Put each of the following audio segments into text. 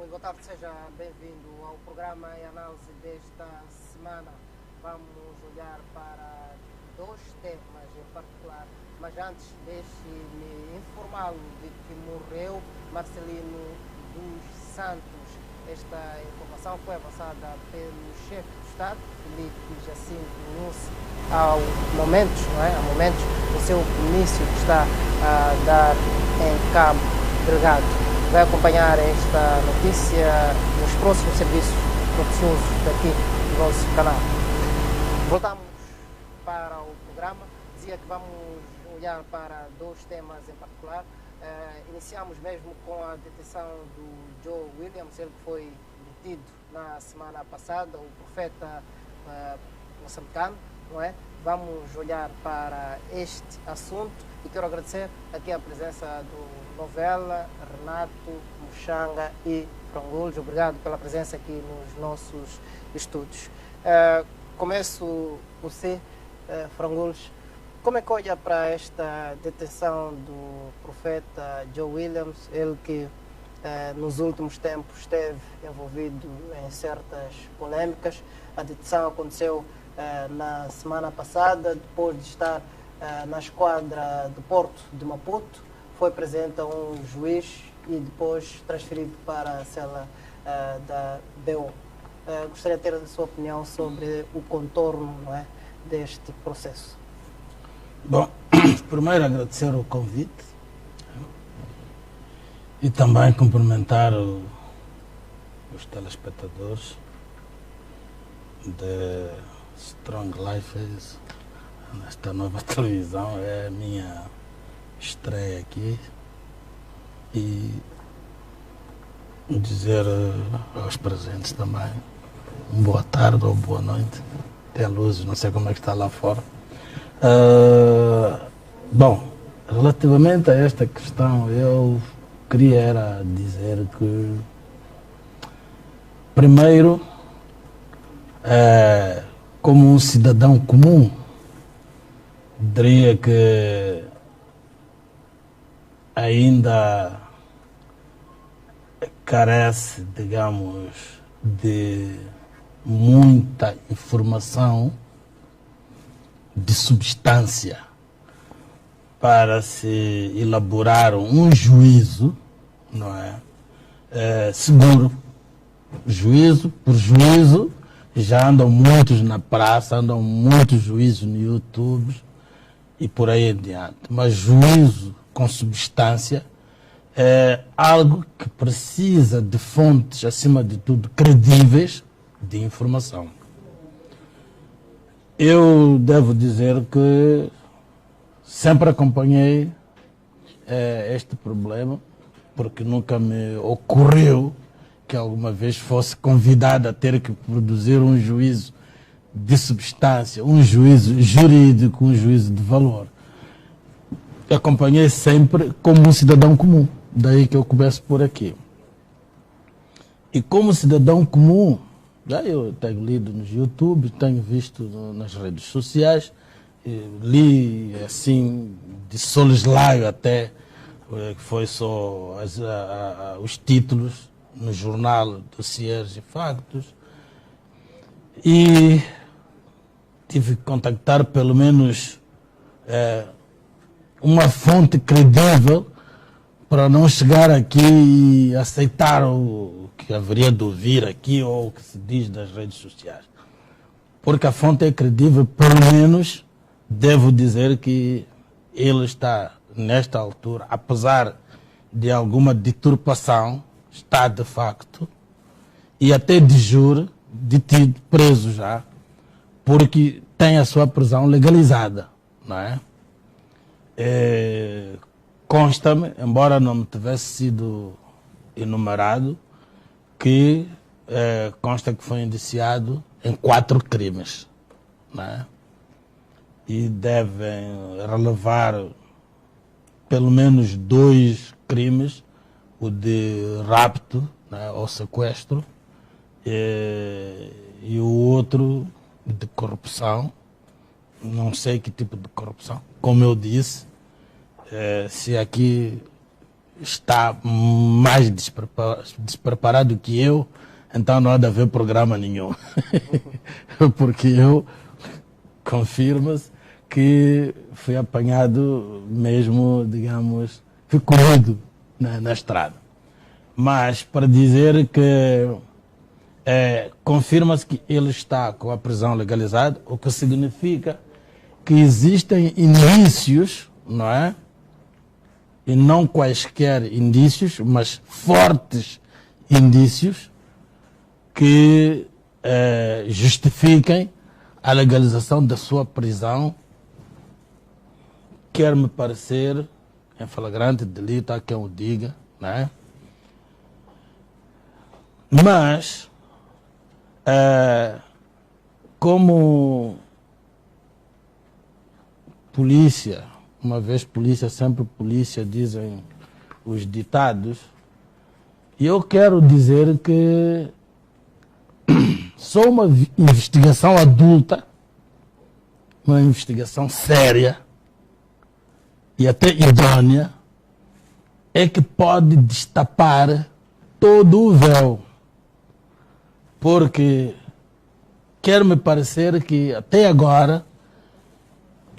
Muito boa tarde, seja bem-vindo ao programa e análise desta semana. Vamos olhar para dois temas em particular, mas antes deixe-me informá-lo de que morreu Marcelino dos Santos. Esta informação foi avançada pelo chefe do Estado, Filipe Jacinto Nunes, há momentos do seu comício que está a dar em Cabo Delgado. Vai acompanhar esta notícia nos próximos serviços noticiosos daqui do nosso canal. Voltamos para o programa. Dizia que vamos olhar para dois temas em particular. Iniciamos mesmo com a detenção do Joe Williams, ele que foi detido na semana passada, o profeta moçambicano, não é? Vamos olhar para este assunto e quero agradecer aqui a presença do Novela, Renato, Muxanga e Frangulos. Obrigado pela presença aqui nos nossos estúdios. Começo você, Frangulos. Como é que olha para esta detenção do profeta Joe Williams, ele que nos últimos tempos esteve envolvido em certas polêmicas? A detenção aconteceu na semana passada, depois de estar na esquadra do Porto de Maputo. Foi presente a um juiz e depois transferido para a cela da BO. Gostaria de ter a sua opinião sobre o contorno, não é, deste processo. Bom, primeiro agradecer o convite e também cumprimentar os telespectadores de Strong Life nesta nova televisão. É a minha estreia aqui e dizer aos presentes também boa tarde ou boa noite. Tem luz, não sei como é que está lá fora. Bom, relativamente a esta questão, eu queria era dizer que, primeiro, como um cidadão comum, diria que ainda carece, digamos, de muita informação de substância para se elaborar um juízo, não é? Seguro. Juízo por juízo, já andam muitos na praça, andam muitos juízos no YouTube e por aí adiante. Mas juízo com substância é algo que precisa de fontes, acima de tudo, credíveis de informação. Eu devo dizer que sempre acompanhei este problema, porque nunca me ocorreu que alguma vez fosse convidado a ter que produzir um juízo de substância, um juízo jurídico, um juízo de valor. Acompanhei sempre como um cidadão comum, daí que eu começo por aqui. E como cidadão comum, eu tenho lido nos YouTube, tenho visto nas redes sociais, li assim de soleslaio até, que foi só os títulos no jornal Dossiês e Factos, e tive que contactar pelo menos uma fonte credível para não chegar aqui e aceitar o que haveria de ouvir aqui ou o que se diz nas redes sociais. Porque a fonte é credível, pelo menos devo dizer que ele está, nesta altura, apesar de alguma deturpação, está de facto, e até de jure, detido, preso já, porque tem a sua prisão legalizada, não é? Consta-me, embora não me tivesse sido enumerado, que consta que foi indiciado em 4 crimes, não é? E devem relevar pelo menos 2 crimes, o de rapto, né, ou sequestro, e o outro de corrupção. Não sei que tipo de corrupção. Como eu disse, se aqui está mais despreparado que eu, então não há de haver programa nenhum. Porque eu confirmo-se que fui apanhado mesmo, digamos, fui corrido na estrada. Mas para dizer que confirma-se que ele está com a prisão legalizada, o que significa que existem indícios, não é? E não quaisquer indícios, mas fortes indícios que justifiquem a legalização da sua prisão. Quer-me parecer em flagrante delito, há quem o diga, não é? Mas, como polícia, uma vez polícia, sempre polícia, dizem os ditados, e eu quero dizer que só uma investigação adulta, uma investigação séria e até idônea, é que pode destapar todo o véu. Porque quer-me parecer que até agora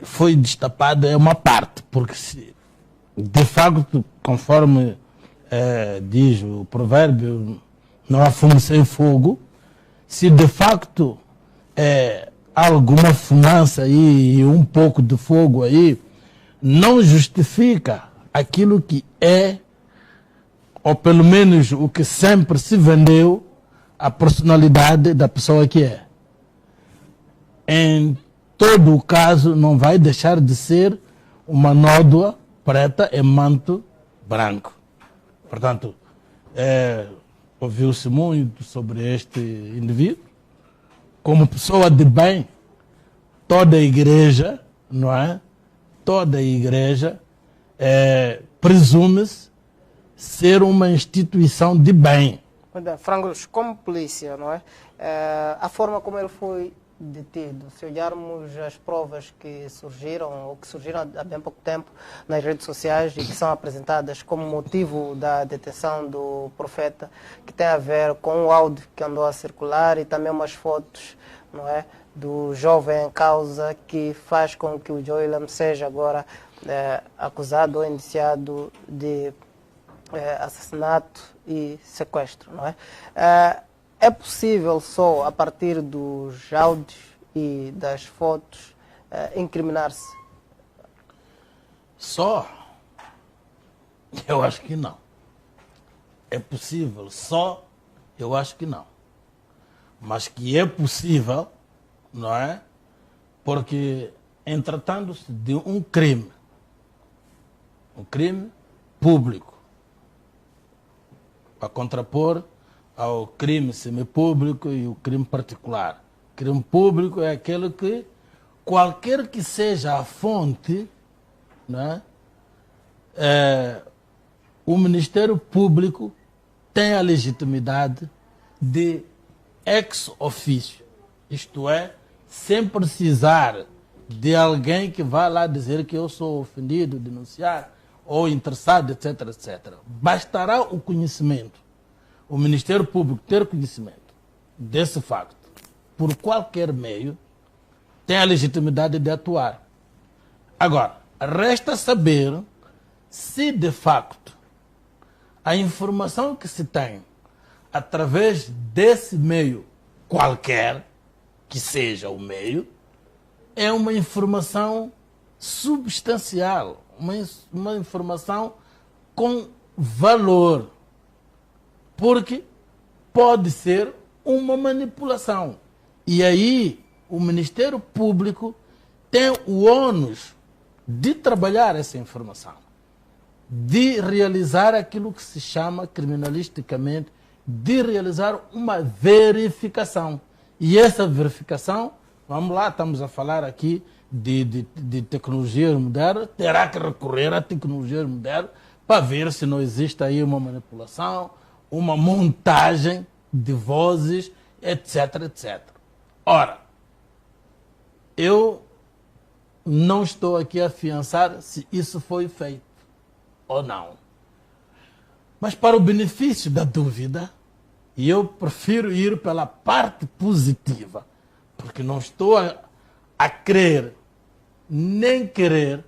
foi destapada uma parte, porque de facto, conforme diz o provérbio, não há fumo sem fogo, se de facto há alguma fumaça aí e um pouco de fogo aí, não justifica aquilo que é, ou pelo menos o que sempre se vendeu, a personalidade da pessoa que é. Em todo o caso, não vai deixar de ser uma nódoa preta em manto branco. Portanto, ouviu-se muito sobre este indivíduo. Como pessoa de bem, toda a igreja, não é? Toda a igreja presume-se ser uma instituição de bem. Frangos, como polícia, não é? A forma como ele foi detido, se olharmos as provas que surgiram, ou que surgiram há bem pouco tempo nas redes sociais e que são apresentadas como motivo da detenção do profeta, que tem a ver com o áudio que andou a circular e também umas fotos, não é, do jovem em causa, que faz com que o Joelam seja agora acusado ou indiciado de assassinato e sequestro, não é? É possível só a partir dos áudios e das fotos incriminar-se? Só? Eu acho que não. É possível só? Eu acho que não. Mas que é possível, não é? Porque em tratando-se de um crime público, para contrapor ao crime semipúblico e o crime particular. Crime público é aquele que, qualquer que seja a fonte, né, o Ministério Público tem a legitimidade de ex officio, isto é, sem precisar de alguém que vá lá dizer que eu sou ofendido, denunciar, ou interessado, etc, etc. Bastará o conhecimento, o Ministério Público ter conhecimento desse facto, por qualquer meio, tem a legitimidade de atuar. Agora, resta saber se de facto a informação que se tem através desse meio, qualquer que seja o meio, é uma informação substancial, uma informação com valor, porque pode ser uma manipulação. E aí o Ministério Público tem o ônus de trabalhar essa informação, de realizar aquilo que se chama criminalisticamente, de realizar uma verificação. E essa verificação, vamos lá, estamos a falar aqui de tecnologia moderna, terá que recorrer à tecnologia moderna para ver se não existe aí uma manipulação, uma montagem de vozes, etc, etc. Ora, eu não estou aqui a afiançar se isso foi feito ou não. Mas para o benefício da dúvida, eu prefiro ir pela parte positiva, porque não estou a crer, nem querer,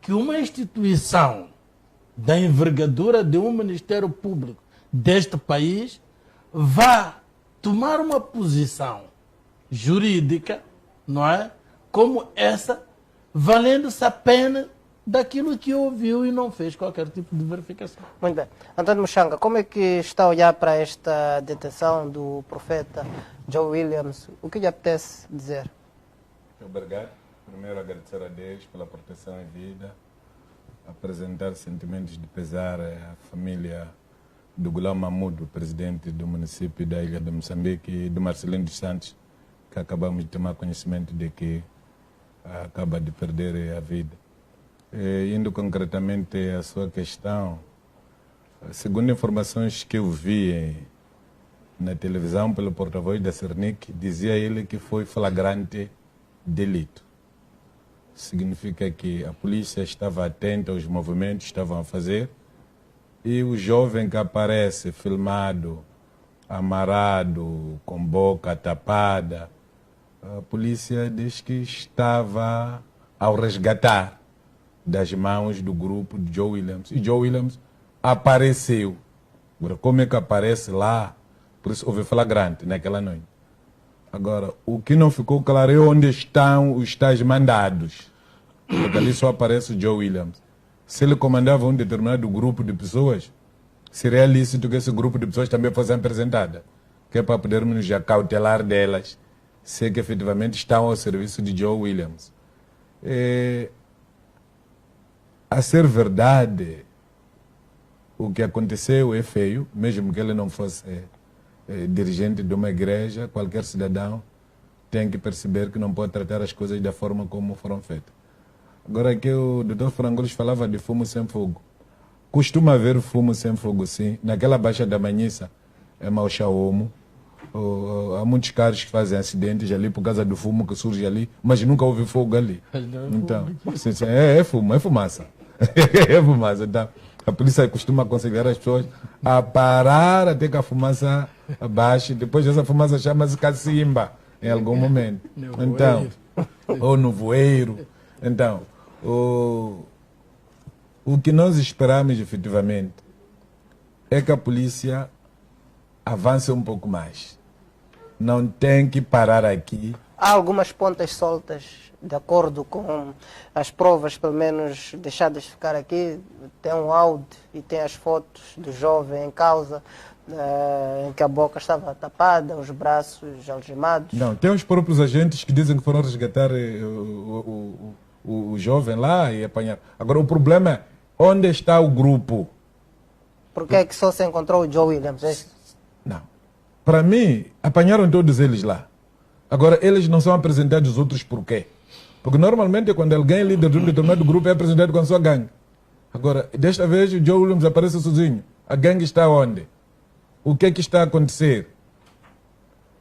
que uma instituição da envergadura de um Ministério Público deste país vá tomar uma posição jurídica, não é? Como essa, valendo-se a pena daquilo que ouviu e não fez qualquer tipo de verificação. Muito bem. António Muxanga, como é que está a olhar para esta detenção do profeta Joe Williams? O que lhe apetece dizer? Obrigado. Primeiro, agradecer a Deus pela proteção em vida, apresentar sentimentos de pesar à família do Gulam Mahmoud, o presidente do município da Ilha de Moçambique, e do Marcelino dos Santos, que acabamos de tomar conhecimento de que acaba de perder a vida. Indo concretamente à sua questão, segundo informações que eu vi na televisão pelo porta-voz da Cernic, dizia ele que foi flagrante delito. Significa que a polícia estava atenta aos movimentos que estavam a fazer e o jovem que aparece filmado, amarrado, com boca tapada, a polícia diz que estava ao resgatar das mãos do grupo de Joe Williams. E Joe Williams apareceu. Agora, como é que aparece lá? Por isso houve flagrante naquela noite. Agora, o que não ficou claro é onde estão os tais mandados. Porque ali só aparece o Joe Williams. Se ele comandava um determinado grupo de pessoas, seria lícito que esse grupo de pessoas também fosse apresentada. Que é para podermos já cautelar delas, se é que efetivamente estão ao serviço de Joe Williams. A ser verdade, o que aconteceu é feio, mesmo que ele não fosse dirigente de uma igreja, qualquer cidadão tem que perceber que não pode tratar as coisas da forma como foram feitas. Agora que o Dr. Frangolis falava de fumo sem fogo. Costuma haver fumo sem fogo, sim. Naquela Baixa da Manhissa, é Mauxaomo. Há muitos carros que fazem acidentes ali por causa do fumo que surge ali, mas nunca houve fogo ali. Então, é fumo, é fumaça. É fumaça. Então, a polícia costuma aconselhar as pessoas a parar até que a fumaça abaixe. Depois essa fumaça chama-se cacimba, em algum momento. Então, ou no voeiro. Então, o que nós esperamos efetivamente é que a polícia avance um pouco mais. Não tem que parar aqui. Há algumas pontas soltas, de acordo com as provas, pelo menos deixadas de ficar aqui. Tem um áudio e tem as fotos do jovem em causa, em que a boca estava tapada, os braços algemados. Não, tem os próprios agentes que dizem que foram resgatar o jovem lá e apanhar. Agora, o problema é onde está o grupo? Por que é que só se encontrou o Joe Williams? Não. Para mim, apanharam todos eles lá. Agora, eles não são apresentados os outros por quê? Porque normalmente quando alguém é líder de um determinado grupo é apresentado com a sua gangue. Agora, desta vez o Joe Williams aparece sozinho. A gangue está onde? O que é que está a acontecer?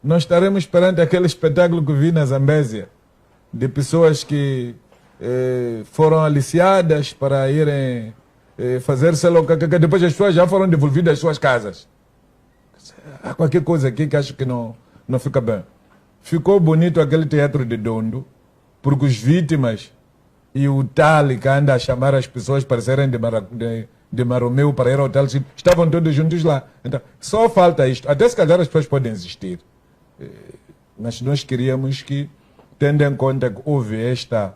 Nós estaremos perante aquele espetáculo que vi na Zambésia, de pessoas que foram aliciadas para irem fazer sei lá o que, depois as pessoas já foram devolvidas às suas casas. Há qualquer coisa aqui que acho que não fica bem. Ficou bonito aquele teatro de Dondo, porque os vítimas e o tal que anda a chamar as pessoas para serem de Maromeu para ir ao tal, estavam todos juntos lá. Então, só falta isto. Até se calhar as pessoas podem existir. Mas nós queríamos que, tendo em conta que houve esta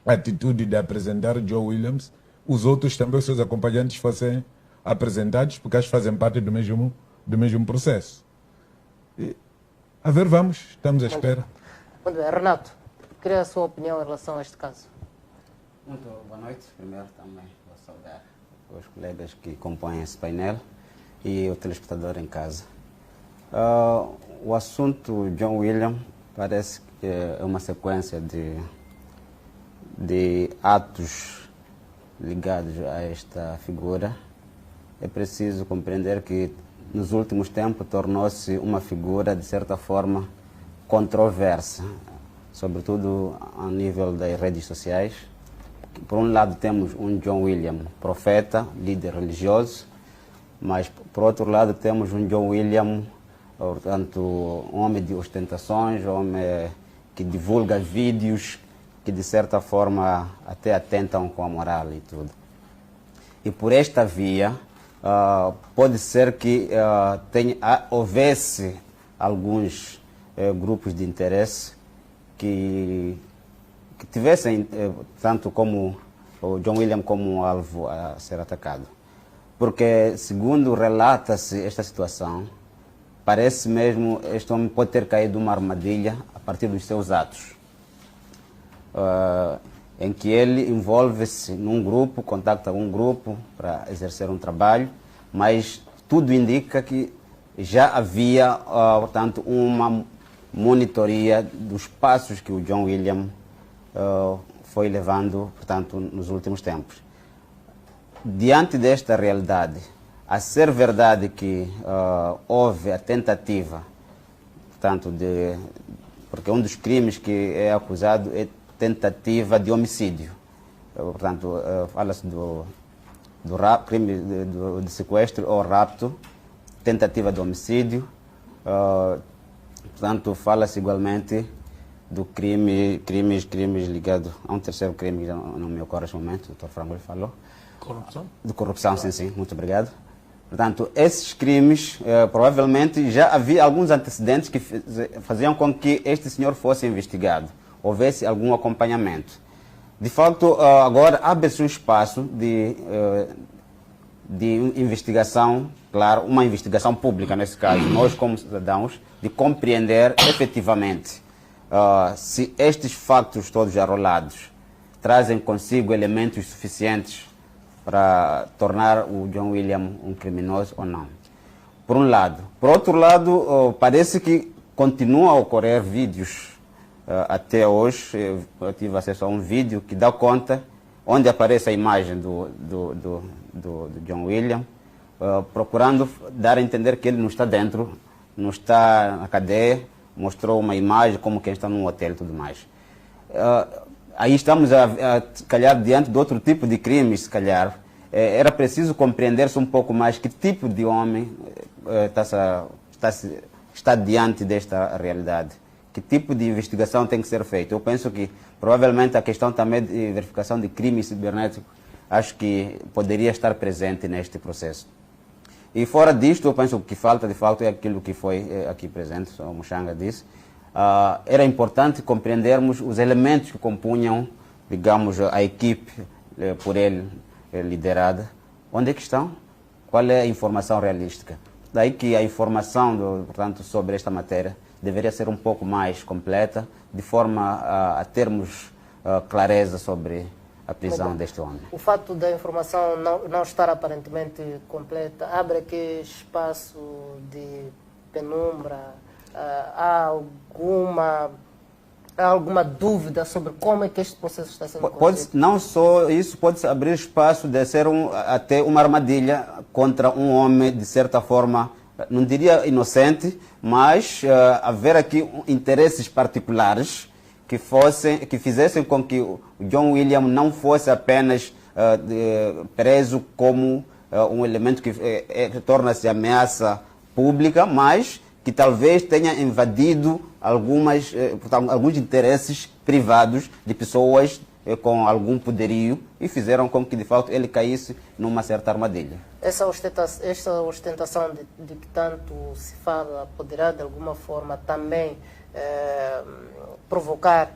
atitude de apresentar Joe Williams, os outros também, os seus acompanhantes, fossem apresentados, porque eles fazem parte do mesmo processo. A ver, vamos, estamos à espera. Muito bem. Renato, queria a sua opinião em relação a este caso. Muito boa noite. Primeiro também vou saudar os colegas que compõem esse painel e o telespectador em casa. O assunto John William parece que é uma sequência de atos ligados a esta figura. É preciso compreender que nos últimos tempos tornou-se uma figura de certa forma controversa, sobretudo a nível das redes sociais. Por um lado temos um John William, profeta, líder religioso, mas por outro lado temos um John William, portanto, um homem de ostentações, um homem que divulga vídeos que de certa forma até atentam com a moral e tudo. E por esta via, pode ser que houvesse alguns grupos de interesse que tivessem, tanto como o John William como um alvo a ser atacado. Porque, segundo relata-se esta situação, parece mesmo este homem pode ter caído numa armadilha a partir dos seus atos, em que ele envolve-se num grupo, contacta um grupo para exercer um trabalho, mas tudo indica que já havia, portanto, uma monitoria dos passos que o John William foi levando, portanto, nos últimos tempos. Diante desta realidade, a ser verdade que houve a tentativa, portanto, porque um dos crimes que é acusado é tentativa de homicídio. Portanto, fala-se do crime de sequestro ou rapto, tentativa de homicídio. Portanto, fala-se igualmente do crimes ligados a um terceiro crime que não me ocorre neste momento, o Dr. Frango falou. Corrupção? De corrupção, sim, muito obrigado. Portanto, esses crimes, provavelmente já havia alguns antecedentes que faziam com que este senhor fosse investigado, houvesse algum acompanhamento. De facto, agora abre-se um espaço de investigação, claro, uma investigação pública nesse caso, nós como cidadãos, de compreender efetivamente se estes factos todos arrolados trazem consigo elementos suficientes para tornar o John William um criminoso ou não. Por um lado. Por outro lado, parece que continuam a ocorrer vídeos. Até hoje, eu tive acesso a um vídeo que dá conta, onde aparece a imagem do John William, procurando dar a entender que ele não está dentro, não está na cadeia, mostrou uma imagem como quem está num hotel e tudo mais. Aí estamos se calhar, diante de outro tipo de crimes, se calhar. Era preciso compreender-se um pouco mais que tipo de homem está diante desta realidade. Que tipo de investigação tem que ser feita. Eu penso que, provavelmente, a questão também de verificação de crimes cibernéticos, acho que poderia estar presente neste processo. E fora disto, eu penso que o que falta, de fato, é aquilo que foi aqui presente, o Muxanga disse. Era importante compreendermos os elementos que compunham, digamos, a equipe por ele liderada. Onde é que estão? Qual é a informação realística? Daí que a informação, portanto, sobre esta matéria deveria ser um pouco mais completa, de forma a termos clareza sobre a prisão deste homem. O fato da informação não estar aparentemente completa abre aqui espaço de penumbra. Há alguma dúvida sobre como é que este processo está sendo conduzido? Não só isso, pode abrir espaço de ser até uma armadilha contra um homem, de certa forma, não diria inocente, mas haver aqui interesses particulares que fizessem com que o John William não fosse apenas preso como um elemento que torna-se ameaça pública, mas que talvez tenha invadido alguns interesses privados de pessoas com algum poderio e fizeram com que, de fato, ele caísse numa certa armadilha. Essa ostentação de que tanto se fala poderá, de alguma forma, também provocar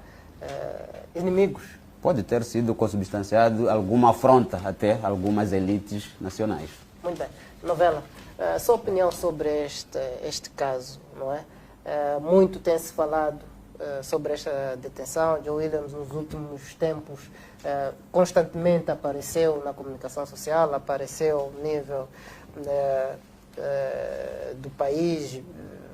inimigos? Pode ter sido consubstanciado alguma afronta até algumas elites nacionais. Muito bem. Novela, sua opinião sobre este caso, não é? Muito tem-se falado sobre esta detenção. John Williams, nos últimos tempos, constantemente apareceu na comunicação social, apareceu no nível do país,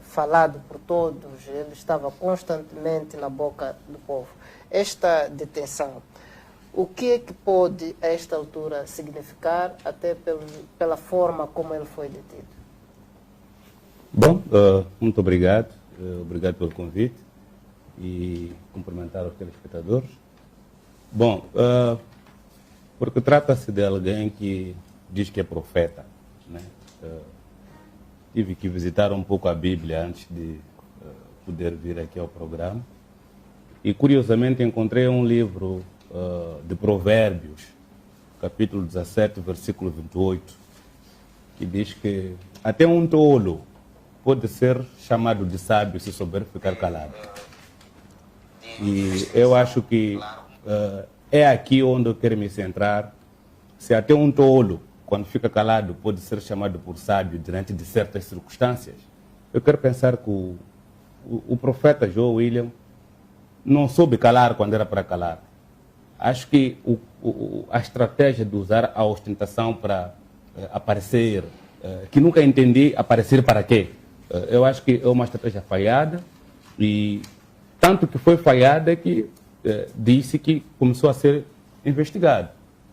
falado por todos, ele estava constantemente na boca do povo. Esta detenção, o que é que pode, a esta altura, significar, até pela forma como ele foi detido? Bom, muito obrigado. Obrigado pelo convite e cumprimentar os telespectadores. Bom, porque trata-se de alguém que diz que é profeta, né? tive que visitar um pouco a Bíblia antes de poder vir aqui ao programa. E, curiosamente, encontrei um livro de Provérbios, capítulo 17, versículo 28, que diz que até um tolo pode ser chamado de sábio se souber ficar calado. E eu acho que é aqui onde eu quero me centrar. Se até um tolo, quando fica calado, pode ser chamado por sábio diante de certas circunstâncias, eu quero pensar que o profeta João William não soube calar quando era para calar. Acho que a estratégia de usar a ostentação para aparecer, que nunca entendi aparecer para quê, eu acho que é uma estratégia falhada, e tanto que foi falhada que disse que começou a ser investigado.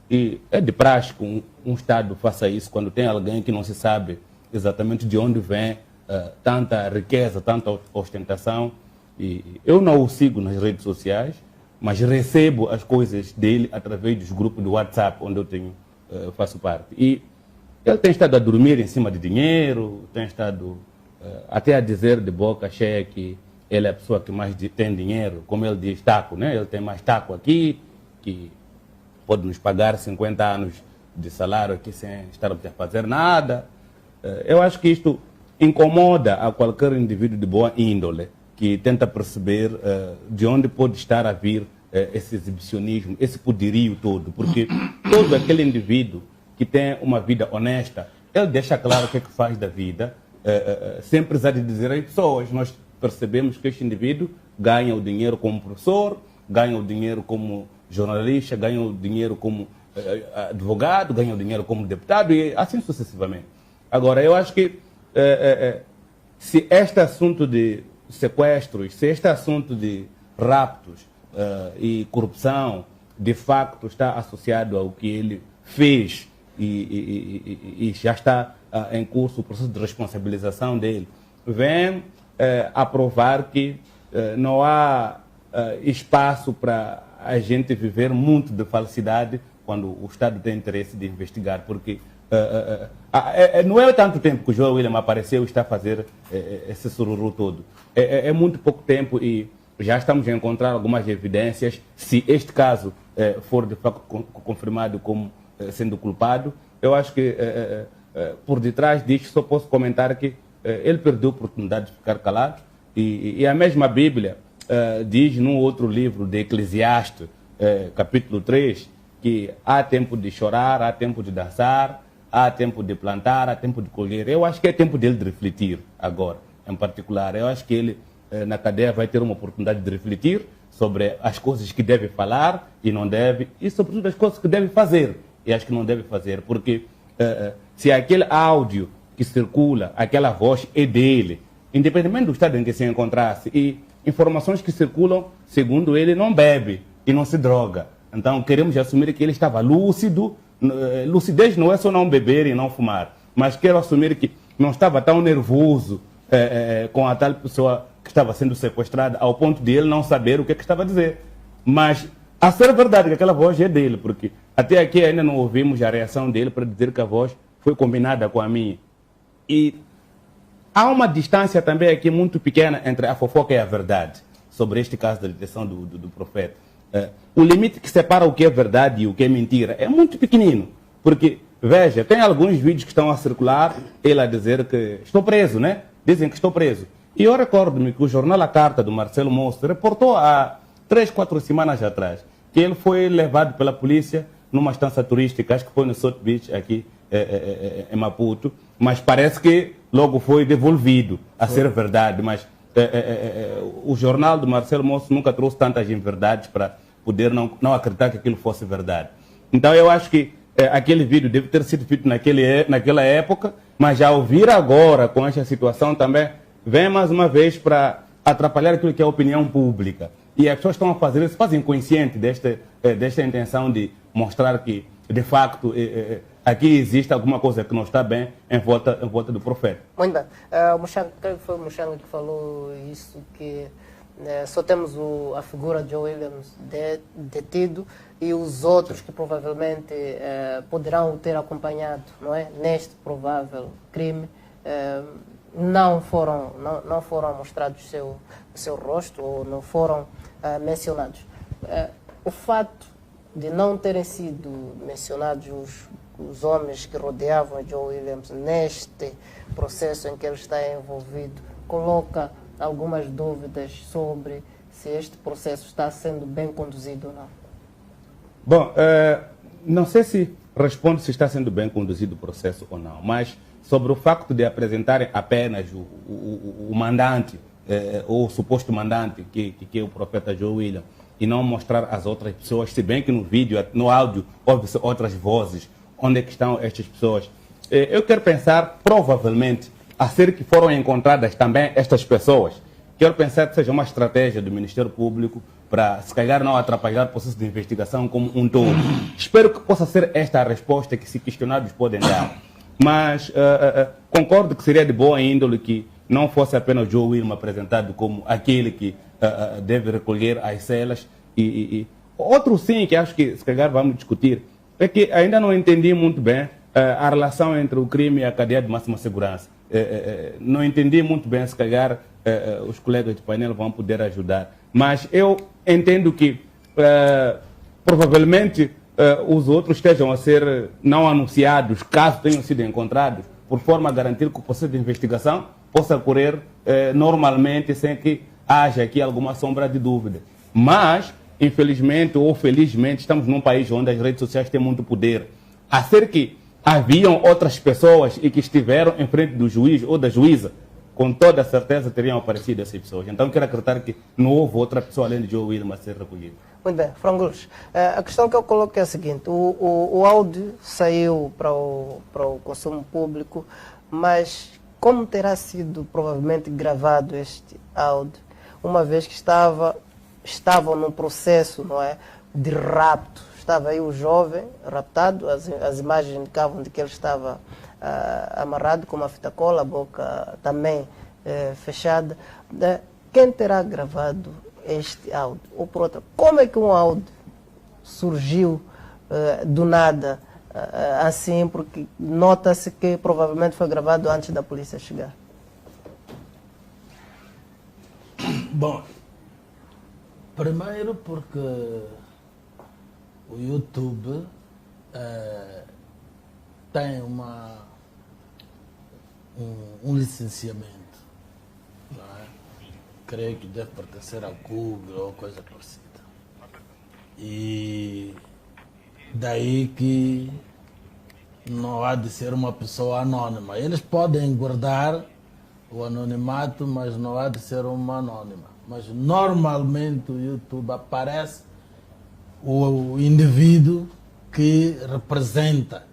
E é de praxe que um Estado faça isso quando tem alguém que não se sabe exatamente de onde vem tanta riqueza, tanta ostentação. E eu não o sigo nas redes sociais, mas recebo as coisas dele através dos grupos do WhatsApp, onde eu faço parte. E ele tem estado a dormir em cima de dinheiro, tem estado até a dizer de boca cheia que ele é a pessoa que mais tem dinheiro, como ele diz, taco, né? Ele tem mais taco aqui, que pode nos pagar 50 anos de salário aqui sem estarmos a fazer nada. Eu acho que isto incomoda a qualquer indivíduo de boa índole que tenta perceber de onde pode estar a vir esse exibicionismo, esse poderio todo, porque todo aquele indivíduo que tem uma vida honesta, ele deixa claro o que é que faz da vida, sem precisar de dizer às pessoas. Nós percebemos que este indivíduo ganha o dinheiro como professor, ganha o dinheiro como jornalista, ganha o dinheiro como advogado, ganha o dinheiro como deputado e assim sucessivamente. Agora, eu acho que se este assunto de sequestros, se este assunto de raptos e corrupção de facto está associado ao que ele fez e já está em curso o processo de responsabilização dele, vem a provar que não há espaço para a gente viver muito de falsidade quando o Estado tem interesse de investigar, porque não é tanto tempo que o João William apareceu e está a fazer esse sururu todo. É muito pouco tempo e já estamos a encontrar algumas evidências. Se este caso for de facto confirmado como sendo culpado, eu acho que por detrás disto só posso comentar que ele perdeu a oportunidade de ficar calado e a mesma Bíblia diz num outro livro de Eclesiastes, capítulo 3, que há tempo de chorar, há tempo de dançar, há tempo de plantar, há tempo de colher. Eu acho que é tempo dele de refletir agora, em particular. Eu acho que ele, na cadeia, vai ter uma oportunidade de refletir sobre as coisas que deve falar e não deve, e sobretudo as coisas que deve fazer e as que não deve fazer. Porque se aquele áudio que circula, aquela voz é dele, independentemente do estado em que se encontrasse, e informações que circulam, segundo ele, não bebe e não se droga. Então, queremos assumir que ele estava lúcido. Lucidez não é só não beber e não fumar, mas quero assumir que não estava tão nervoso com a tal pessoa que estava sendo sequestrada, ao ponto de ele não saber o que estava a dizer. Mas, a ser verdade que aquela voz é dele, porque até aqui ainda não ouvimos a reação dele para dizer que a voz foi combinada com a minha. E há uma distância também aqui muito pequena entre a fofoca e a verdade sobre este caso da detenção do profeta. O limite que separa o que é verdade e o que é mentira é muito pequenino. Porque, veja, tem alguns vídeos que estão a circular, ele a dizer que estou preso, né? Dizem que estou preso. E eu recordo-me que o jornal A Carta, do Marcelo Moço, reportou há 3, 4 semanas atrás que ele foi levado pela polícia numa estância turística, acho que foi no South Beach, aqui em Maputo, mas parece que logo foi devolvido a ser verdade. Mas o jornal do Marcelo Moço nunca trouxe tantas inverdades para poder não acreditar que aquilo fosse verdade. Então eu acho que aquele vídeo deve ter sido feito naquela época, mas já ouvir agora com esta situação também vem mais uma vez para atrapalhar aquilo que é a opinião pública. E as pessoas estão a fazer isso, fazem consciente desta intenção de mostrar que, de facto, aqui existe alguma coisa que não está bem em volta do profeta. Muito bem. Creio que foi o Muxanga que falou isso, que só temos a figura de Joe Williams detido e os outros que provavelmente poderão ter acompanhado, não é, neste provável crime, não foram mostrados o seu rosto ou não foram mencionados. O fato de não terem sido mencionados os homens que rodeavam Joe Williams neste processo em que ele está envolvido coloca algumas dúvidas sobre se este processo está sendo bem conduzido ou não. Bom, não sei se responde se está sendo bem conduzido o processo ou não, mas sobre o facto de apresentarem apenas o mandante, ou o suposto mandante, que é o profeta Joe Williams, e não mostrar as outras pessoas, se bem que no vídeo, no áudio, ouve-se outras vozes, onde é que estão estas pessoas. Eu quero pensar, provavelmente, a ser que foram encontradas também estas pessoas. Quero pensar que seja uma estratégia do Ministério Público para, se calhar, não atrapalhar o processo de investigação como um todo. Espero que possa ser esta a resposta que, se questionados, podem dar. Mas concordo que seria de boa índole que não fosse apenas o Joe Williams apresentado como aquele que deve recolher as celas. Outro sim, que acho que, se calhar, vamos discutir, é que ainda não entendi muito bem a relação entre o crime e a cadeia de máxima segurança. Não entendi muito bem, se calhar os colegas de painel vão poder ajudar. Mas eu entendo que provavelmente os outros estejam a ser não anunciados, caso tenham sido encontrados, por forma a garantir que o processo de investigação possa ocorrer normalmente, sem que haja aqui alguma sombra de dúvida. Mas, infelizmente ou felizmente, estamos num país onde as redes sociais têm muito poder. A ser que haviam outras pessoas e que estiveram em frente do juiz ou da juíza, com toda a certeza teriam aparecido essas pessoas. Então, quero acreditar que não houve outra pessoa além de Joe Williams a ser recolhido. Muito bem, Frangulos, a questão que eu coloco é a seguinte: o áudio saiu para o consumo público, mas como terá sido provavelmente gravado este áudio, uma vez que estavam num processo, não é, de rapto? Estava aí o jovem raptado, as imagens indicavam de que ele estava amarrado com uma fita cola, a boca também fechada. Quem terá gravado este áudio? Ou por outra, como é que um áudio surgiu do nada assim? Porque nota-se que provavelmente foi gravado antes da polícia chegar. Bom, primeiro porque o YouTube tem um licenciamento, não é? Creio que deve pertencer ao Google ou coisa parecida. E daí que não há de ser uma pessoa anônima. Eles podem guardar o anonimato, mas não há de ser uma anônima. Mas normalmente o YouTube aparece o indivíduo que representa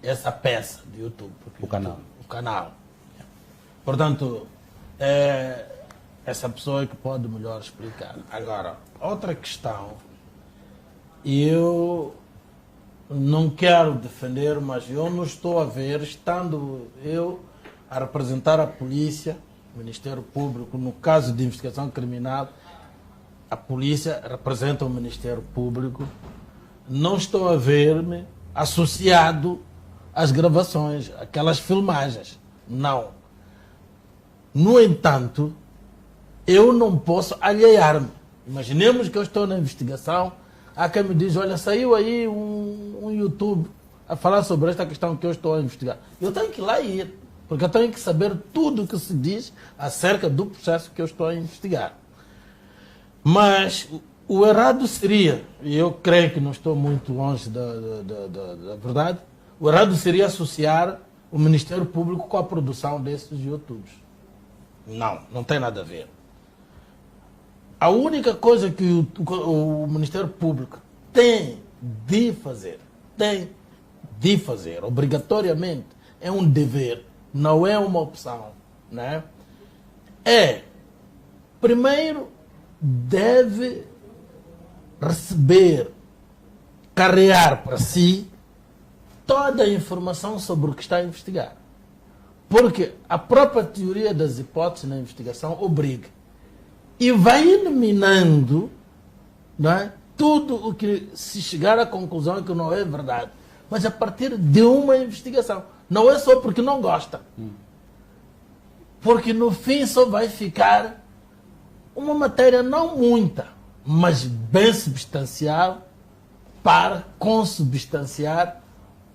essa peça de YouTube. O canal. O canal. Portanto, é essa pessoa que pode melhor explicar. Agora, outra questão, eu não quero defender, mas eu não estou a ver, estando eu a representar a polícia, o Ministério Público, no caso de investigação criminal, a polícia representa o Ministério Público, não estou a ver-me associado às gravações, aquelas filmagens. Não. No entanto, eu não posso alhear-me. Imaginemos que eu estou na investigação, há quem me diz, olha, saiu aí um YouTube a falar sobre esta questão que eu estou a investigar. Eu tenho que ir lá ir, porque eu tenho que saber tudo o que se diz acerca do processo que eu estou a investigar. Mas o errado seria, e eu creio que não estou muito longe da verdade, o errado seria associar o Ministério Público com a produção desses YouTubes. Não tem nada a ver. A única coisa que o Ministério Público tem de fazer, obrigatoriamente, é um dever, não é uma opção, né? Primeiro, deve receber, carregar para si toda a informação sobre o que está a investigar. Porque a própria teoria das hipóteses na investigação obriga. E vai eliminando, não é, tudo o que se chegar à conclusão é que não é verdade, mas a partir de uma investigação. Não é só porque não gosta. Porque no fim só vai ficar uma matéria não muita, mas bem substancial para consubstanciar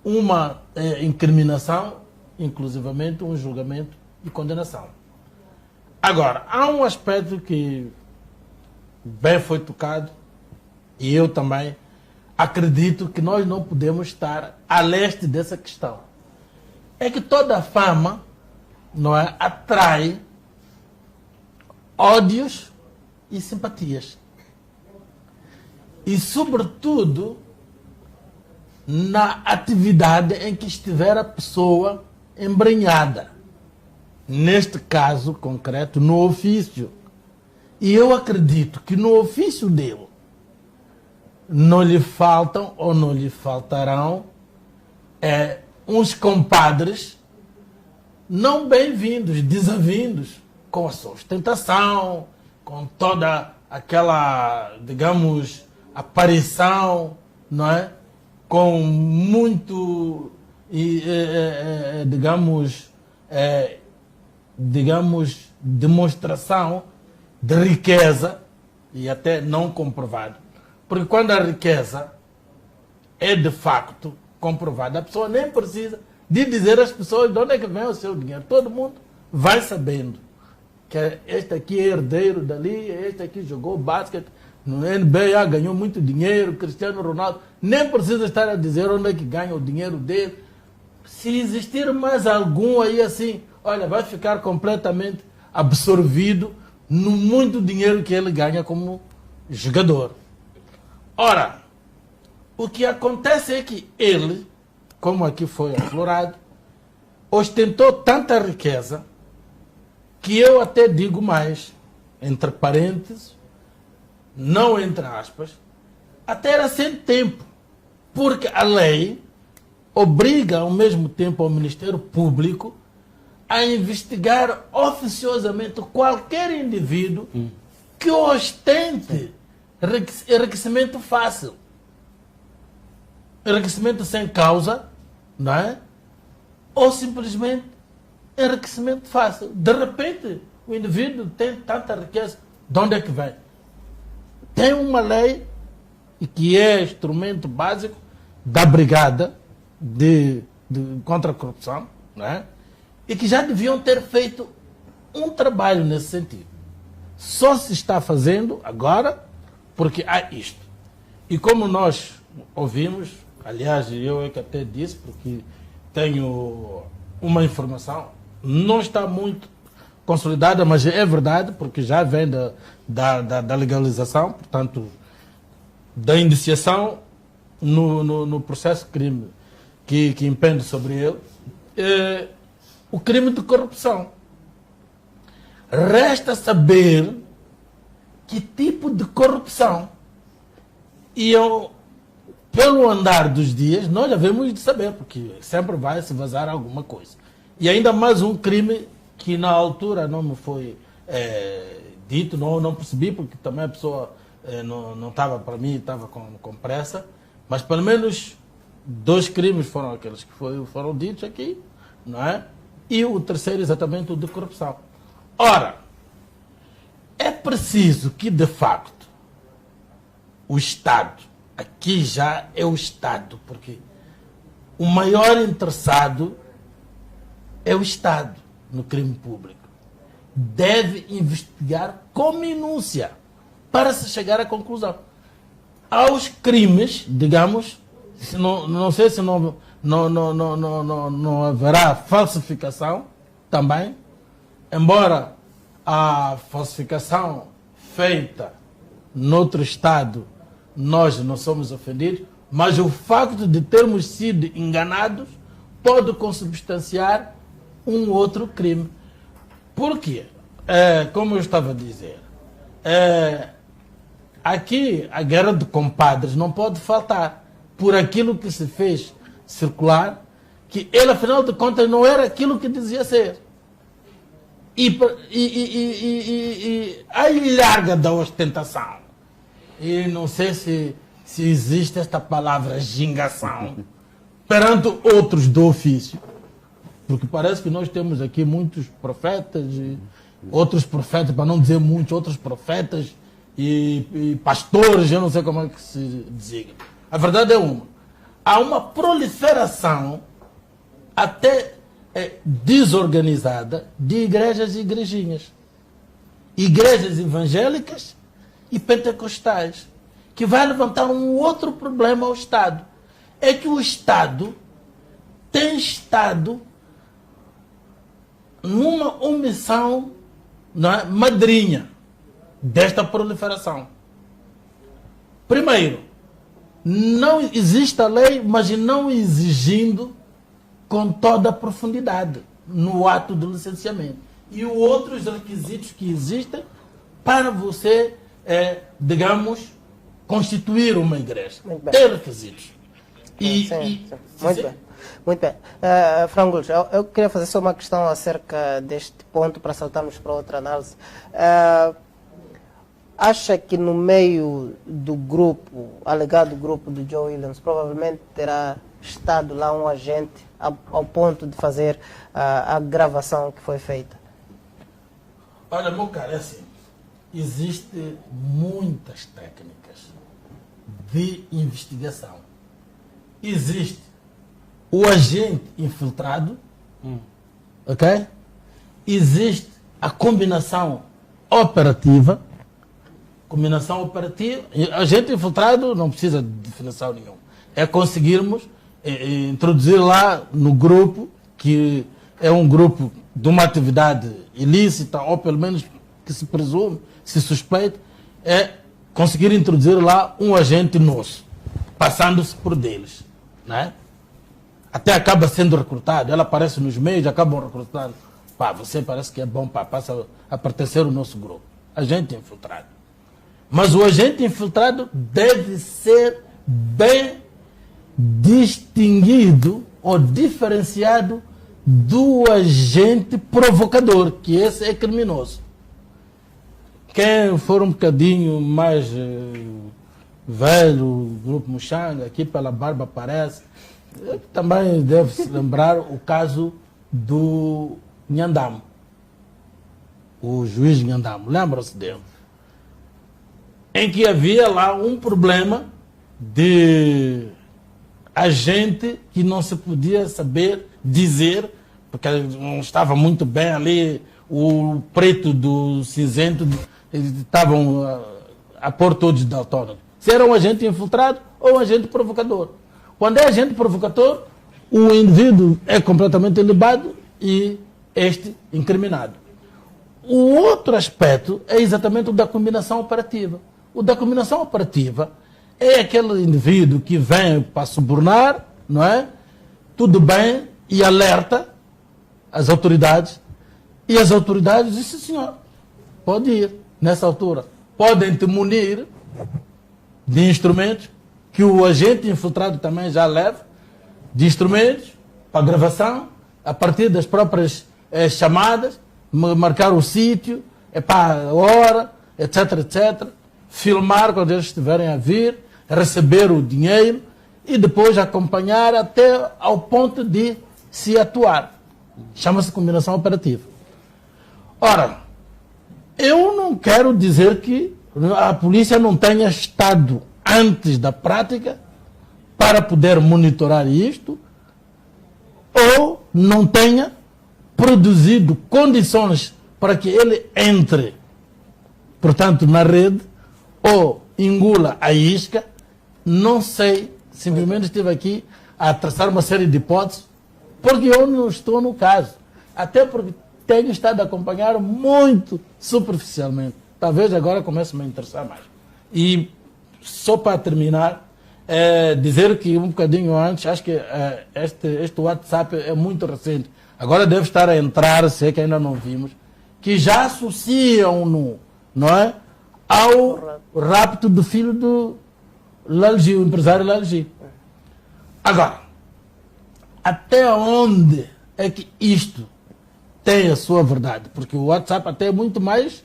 uma incriminação, inclusivamente um julgamento e condenação. Agora, há um aspecto que bem foi tocado e eu também acredito que nós não podemos estar a leste dessa questão. É que toda fama, não é, atrai ódios e simpatias. E, sobretudo, na atividade em que estiver a pessoa embrenhada. Neste caso concreto, no ofício. E eu acredito que no ofício dele não lhe faltam ou não lhe faltarão uns compadres não bem-vindos, desavindos, com a sua ostentação, com toda aquela, digamos, aparição, não é? Com muito, digamos, demonstração de riqueza e até não comprovado. Porque quando a riqueza é de facto comprovada, a pessoa nem precisa de dizer às pessoas de onde é que vem o seu dinheiro. Todo mundo vai sabendo que este aqui é herdeiro dali, este aqui jogou basquete no NBA, ganhou muito dinheiro, Cristiano Ronaldo. Nem precisa estar a dizer onde é que ganha o dinheiro dele. Se existir mais algum aí assim, olha, vai ficar completamente absorvido no muito dinheiro que ele ganha como jogador. Ora, o que acontece é que ele, como aqui foi aflorado, ostentou tanta riqueza que eu até digo mais, entre parênteses, não entre aspas, até era sem tempo, porque a lei obriga ao mesmo tempo ao Ministério Público a investigar oficiosamente qualquer indivíduo que ostente enriquecimento fácil, enriquecimento sem causa, não é? Ou simplesmente enriquecimento fácil. De repente, o indivíduo tem tanta riqueza, de onde é que vem? Tem uma lei que é instrumento básico da Brigada contra a Corrupção, não é? E que já deviam ter feito um trabalho nesse sentido. Só se está fazendo agora porque há isto. E como nós ouvimos, aliás, eu é que até disse, porque tenho uma informação, não está muito consolidada, mas é verdade, porque já vem da legalização, portanto, da iniciação no processo crime que impende sobre ele, o crime de corrupção. Resta saber que tipo de corrupção. E eu, pelo andar dos dias, nós já vemos de saber, porque sempre vai se vazar alguma coisa. E ainda mais um crime que na altura não me foi dito, não percebi, porque também a pessoa não estava, para mim, estava com pressa, mas pelo menos 2 crimes foram aqueles que foram ditos aqui, não é? E o terceiro exatamente o de corrupção. Ora, é preciso que, de facto, o Estado, aqui já é o Estado, porque o maior interessado é o Estado no crime público. Deve investigar com minúcia para se chegar à conclusão. Aos crimes, digamos, não sei se não haverá falsificação também, embora a falsificação feita noutro Estado nós não somos ofendidos, mas o facto de termos sido enganados pode consubstanciar um outro crime. Por quê? Como eu estava a dizer, aqui a guerra de compadres não pode faltar por aquilo que se fez circular, que ele, afinal de contas, não era aquilo que dizia ser. E a ilharga da ostentação e não sei se existe esta palavra gingação perante outros do ofício, porque parece que nós temos aqui muitos profetas, e outros profetas, para não dizer muitos, outros profetas e pastores, eu não sei como é que se designa. A verdade é uma. Há uma proliferação até desorganizada de igrejas e igrejinhas. Igrejas evangélicas e pentecostais, que vai levantar um outro problema ao Estado. É que o Estado tem estado numa omissão, não é, madrinha desta proliferação. Primeiro, não existe a lei, mas não exigindo com toda a profundidade no ato do licenciamento. E outros requisitos que existem para você, digamos, constituir uma igreja. Tem requisitos. Sim. Muito bem. Muito bem. Frangulos, eu queria fazer só uma questão acerca deste ponto para saltarmos para outra análise. Acha que no meio do grupo, alegado grupo do Joe Williams, provavelmente terá estado lá um agente ao ponto de fazer a gravação que foi feita? Olha, meu caro, é assim. Existem muitas técnicas de investigação. Existe o agente infiltrado, ok? Existe a combinação operativa. Agente infiltrado não precisa de definição nenhuma. É conseguirmos introduzir lá no grupo, que é um grupo de uma atividade ilícita, ou pelo menos que se presume, se suspeita, é conseguir introduzir lá um agente nosso, passando-se por deles. Né? Até acaba sendo recrutado, ela aparece nos meios, acabam recrutando. Pá, você parece que é bom, pá, passa a pertencer ao nosso grupo. Agente infiltrado. Mas o agente infiltrado deve ser bem distinguido ou diferenciado do agente provocador, que esse é criminoso. Quem for um bocadinho mais velho, o grupo Muxanga, aqui pela barba aparece, também deve se lembrar o caso do Nhandamo, o juiz Nhandamo, lembram-se dele? Em que havia lá um problema de agente que não se podia saber dizer, porque não estava muito bem ali, o preto do cinzento estavam a pôr todos de autônomo. Se era um agente infiltrado ou um agente provocador. Quando é agente provocador, o indivíduo é completamente ilibado e este incriminado. O outro aspecto é exatamente o da combinação operativa. O da combinação operativa é aquele indivíduo que vem para subornar, não é? Tudo bem, e alerta as autoridades. E as autoridades dizem, senhor, pode ir nessa altura. Podem te munir de instrumentos, que o agente infiltrado também já leva, de instrumentos para gravação, a partir das próprias chamadas, marcar o sítio, a hora, etc, etc. Filmar quando eles estiverem a vir, receber o dinheiro e depois acompanhar até ao ponto de se atuar. Chama-se combinação operativa. Ora, eu não quero dizer que a polícia não tenha estado antes da prática para poder monitorar isto ou não tenha produzido condições para que ele entre, portanto, na rede ou engula a isca. Não sei, simplesmente estive aqui a traçar uma série de hipóteses, porque eu não estou no caso. Até porque tenho estado a acompanhar muito superficialmente. Talvez agora comece a me interessar mais. E só para terminar, dizer que um bocadinho antes, acho que este WhatsApp é muito recente. Agora deve estar a entrar, se é que ainda não vimos, que já associam-no, não é, ao rapto do filho do Lalji, o empresário Lalji. Agora, até onde é que isto tem a sua verdade? Porque o WhatsApp até é muito mais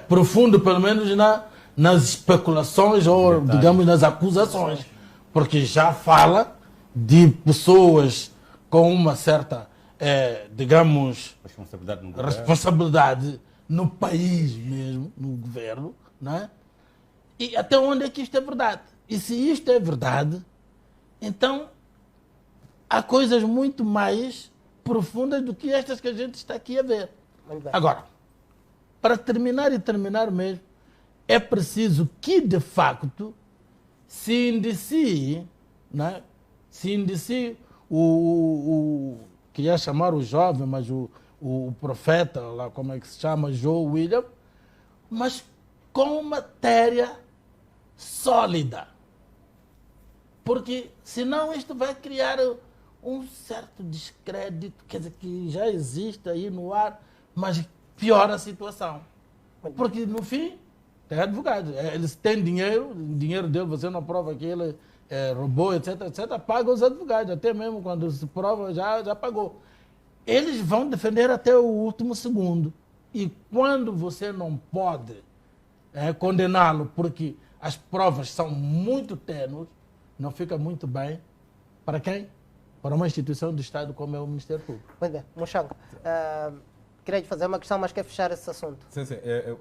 profundo, pelo menos nas especulações ou, digamos, nas acusações, porque já fala de pessoas com uma certa, digamos, responsabilidade no país mesmo, no governo, não é? E até onde é que isto é verdade? E se isto é verdade, então há coisas muito mais profundas do que estas que a gente está aqui a ver. Agora, para terminar mesmo, é preciso que, de facto, se indicie, né? Se indicie que ia chamar o jovem, mas o profeta, lá como é que se chama, Joe William, mas com matéria sólida. Porque senão isto vai criar um certo descrédito, quer dizer, que já existe aí no ar, mas piora a situação. Porque no fim, tem advogado. Eles têm dinheiro, o dinheiro dele você não prova que ele roubou, etc, etc, paga os advogados, até mesmo quando se prova já pagou. Eles vão defender até o último segundo. E quando você não pode condená-lo porque as provas são muito tênues, não fica muito bem para quem? Para uma instituição do Estado como é o Ministério Público. Muito bem. Moxango, queria lhe fazer uma questão, mas quer fechar esse assunto. Sim.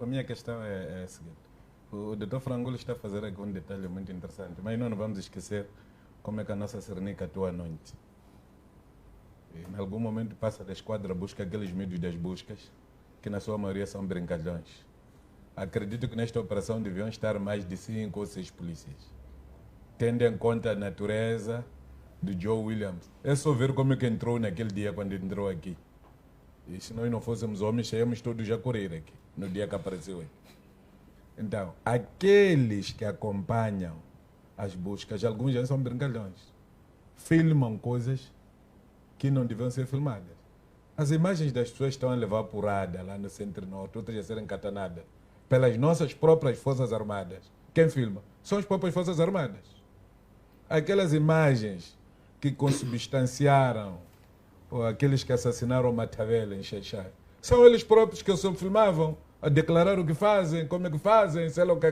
A minha questão é a seguinte. O Dr. Frangulo está a fazer aqui um detalhe muito interessante, mas não vamos esquecer como é que a nossa Cernica atua à noite. E, em algum momento passa da esquadra, busca aqueles médios das buscas, que na sua maioria são brincalhões. Acredito que nesta operação deviam estar mais de 5 ou 6 polícias. Tendo em conta a natureza do Joe Williams. É só ver como é que entrou naquele dia quando ele entrou aqui. E se nós não fôssemos homens, saíamos todos a correr aqui, no dia que apareceu aqui. Então, aqueles que acompanham as buscas, alguns já são brincalhões. Filmam coisas que não deviam ser filmadas. As imagens das pessoas estão a levar porrada lá no Centro-Norte, outras a serem catanadas pelas nossas próprias Forças Armadas. Quem filma? São as próprias Forças Armadas. Aquelas imagens que consubstanciaram ou aqueles que assassinaram Matavela em Xaixai, são eles próprios que só filmavam a declarar o que fazem, como é que fazem, sei lá o que.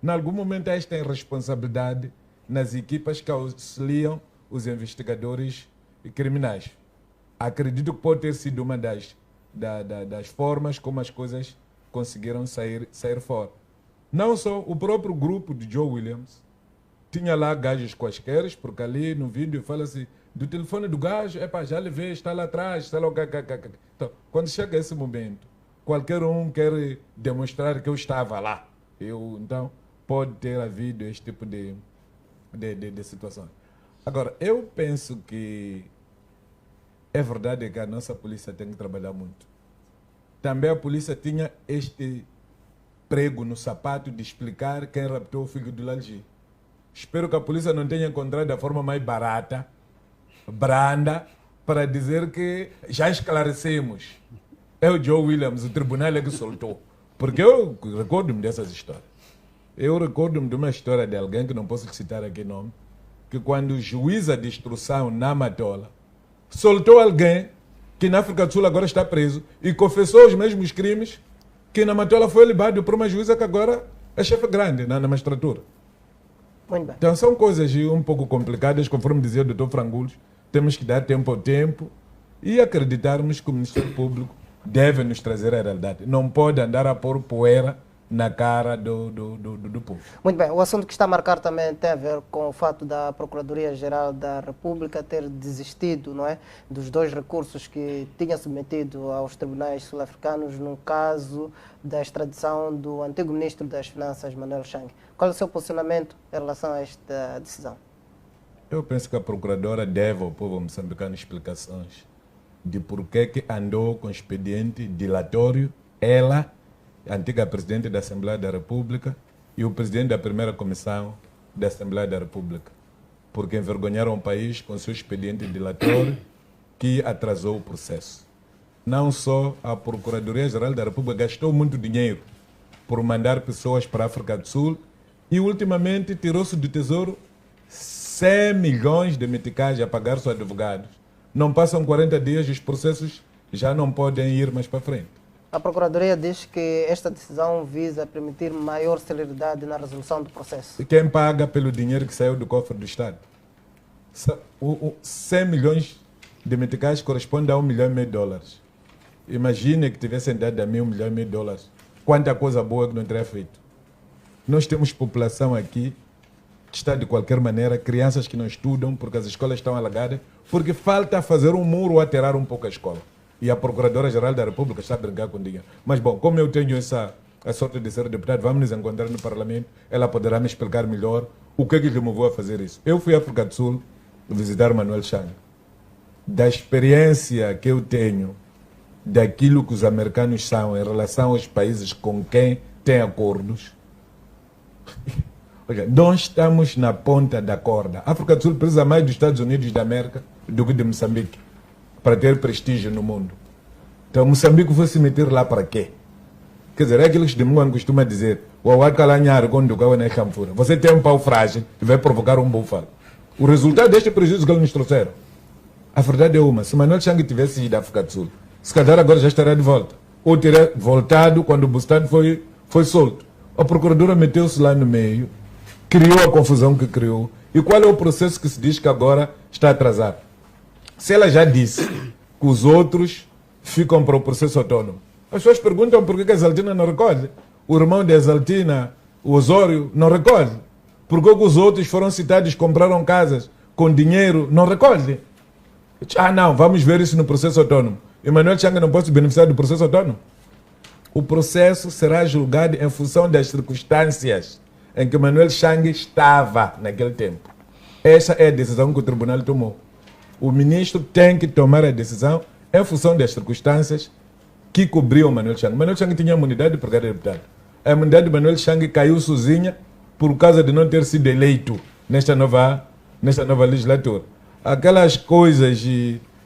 Em algum momento esta é responsabilidade nas equipas que auxiliam os investigadores criminais. Acredito que pode ter sido uma das formas como as coisas conseguiram sair fora. Não só o próprio grupo de Joe Williams tinha lá gajos quaisquer, porque ali no vídeo fala-se do telefone do gajo, já lhe vê, está lá atrás, sei lá o que. Então, quando chega esse momento, qualquer um quer demonstrar que eu estava lá. Então, pode ter havido este tipo de situação. Agora, eu penso que é verdade que a nossa polícia tem que trabalhar muito. Também a polícia tinha este prego no sapato de explicar quem raptou o filho do Lalji. Espero que a polícia não tenha encontrado a forma mais barata, branda, para dizer que já esclarecemos. É o Joe Williams, o tribunal é que soltou. Porque eu recordo-me dessas histórias. Eu recordo-me de uma história de alguém, que não posso citar aqui nome, que quando o juiz de instrução na Matola soltou alguém que na África do Sul agora está preso e confessou os mesmos crimes que na Matola foi libado por uma juíza que agora é chefe grande na magistratura. Muito bem. Então são coisas um pouco complicadas, conforme dizia o Dr. Frangulos, temos que dar tempo ao tempo e acreditarmos que o Ministério Público deve nos trazer a realidade. Não pode andar a pôr poeira na cara do povo. Muito bem. O assunto que está a marcar também tem a ver com o fato da Procuradoria-Geral da República ter desistido, não é, dos 2 recursos que tinha submetido aos tribunais sul-africanos no caso da extradição do antigo ministro das Finanças, Manuel Chang. Qual é o seu posicionamento em relação a esta decisão? Eu penso que a Procuradora deve ao povo moçambicano explicações de por que andou com expediente dilatório, ela, a antiga Presidente da Assembleia da República, e o Presidente da Primeira Comissão da Assembleia da República, porque envergonharam o país com seu expediente dilatório que atrasou o processo. Não só a Procuradoria-Geral da República gastou muito dinheiro por mandar pessoas para a África do Sul e, ultimamente, tirou-se do Tesouro 100 milhões de meticais a pagar seus advogados. Não passam 40 dias e os processos já não podem ir mais para frente. A Procuradoria diz que esta decisão visa permitir maior celeridade na resolução do processo. E quem paga pelo dinheiro que saiu do cofre do Estado? 100 milhões de meticais corresponde a $1,5 milhão. Imagine que tivessem dado a mim $1,5 milhão. Quanta coisa boa que não teria feito. Nós temos população aqui que está de qualquer maneira, crianças que não estudam porque as escolas estão alagadas, porque falta fazer um muro ou aterrar um pouco a escola. E a Procuradora-Geral da República está a brincar com dinheiro. Mas bom, como eu tenho a sorte de ser deputado, vamos nos encontrar no Parlamento, ela poderá me explicar melhor o que lhe moveu a fazer isso. Eu fui à África do Sul visitar Manuel Chang. Da experiência que eu tenho, daquilo que os americanos são em relação aos países com quem tem acordos, nós estamos na ponta da corda. A África do Sul precisa mais dos Estados Unidos da América do que de Moçambique para ter prestígio no mundo. Então, Moçambique foi se meter lá para quê? Quer dizer, é aquilo que os demônios costumam dizer: você tem um pau frágil e vai provocar um búfalo. O resultado deste prejuízo que eles nos trouxeram, a verdade é uma: se Manuel Chang tivesse ido à África do Sul, se calhar agora já estaria de volta. Ou teria voltado quando o Bustano foi solto. A Procuradora meteu-se lá no meio, criou a confusão que criou. E qual é o processo que se diz que agora está atrasado? Se ela já disse que os outros ficam para o processo autônomo, as pessoas perguntam por que a Exaltina não recolhe. O irmão de Exaltina, o Osório, não recolhe. Por que os outros foram citados, compraram casas com dinheiro, não recolhe. Ah, não, vamos ver isso no processo autônomo. Emmanuel Chang não pode se beneficiar do processo autônomo. O processo será julgado em função das circunstâncias em que Manuel Chang estava naquele tempo. Essa é a decisão que o tribunal tomou. O ministro tem que tomar a decisão em função das circunstâncias que cobriam Manuel Chang. Manuel Chang tinha imunidade porque era deputado. A imunidade de Manuel Chang caiu sozinha por causa de não ter sido eleito nesta nova legislatura. Aquelas coisas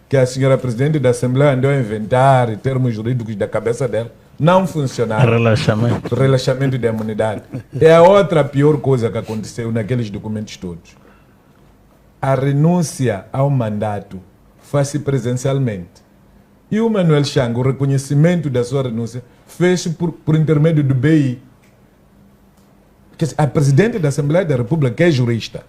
que a senhora presidente da Assembleia andou a inventar, em termos jurídicos da cabeça dela, não funcionaram. Relaxamento da imunidade. É a outra pior coisa que aconteceu naqueles documentos todos. A renúncia ao mandato faz-se presencialmente. E o Manuel Chang, o reconhecimento da sua renúncia, fez-se por intermédio do BI. A presidente da Assembleia da República, que é jurista,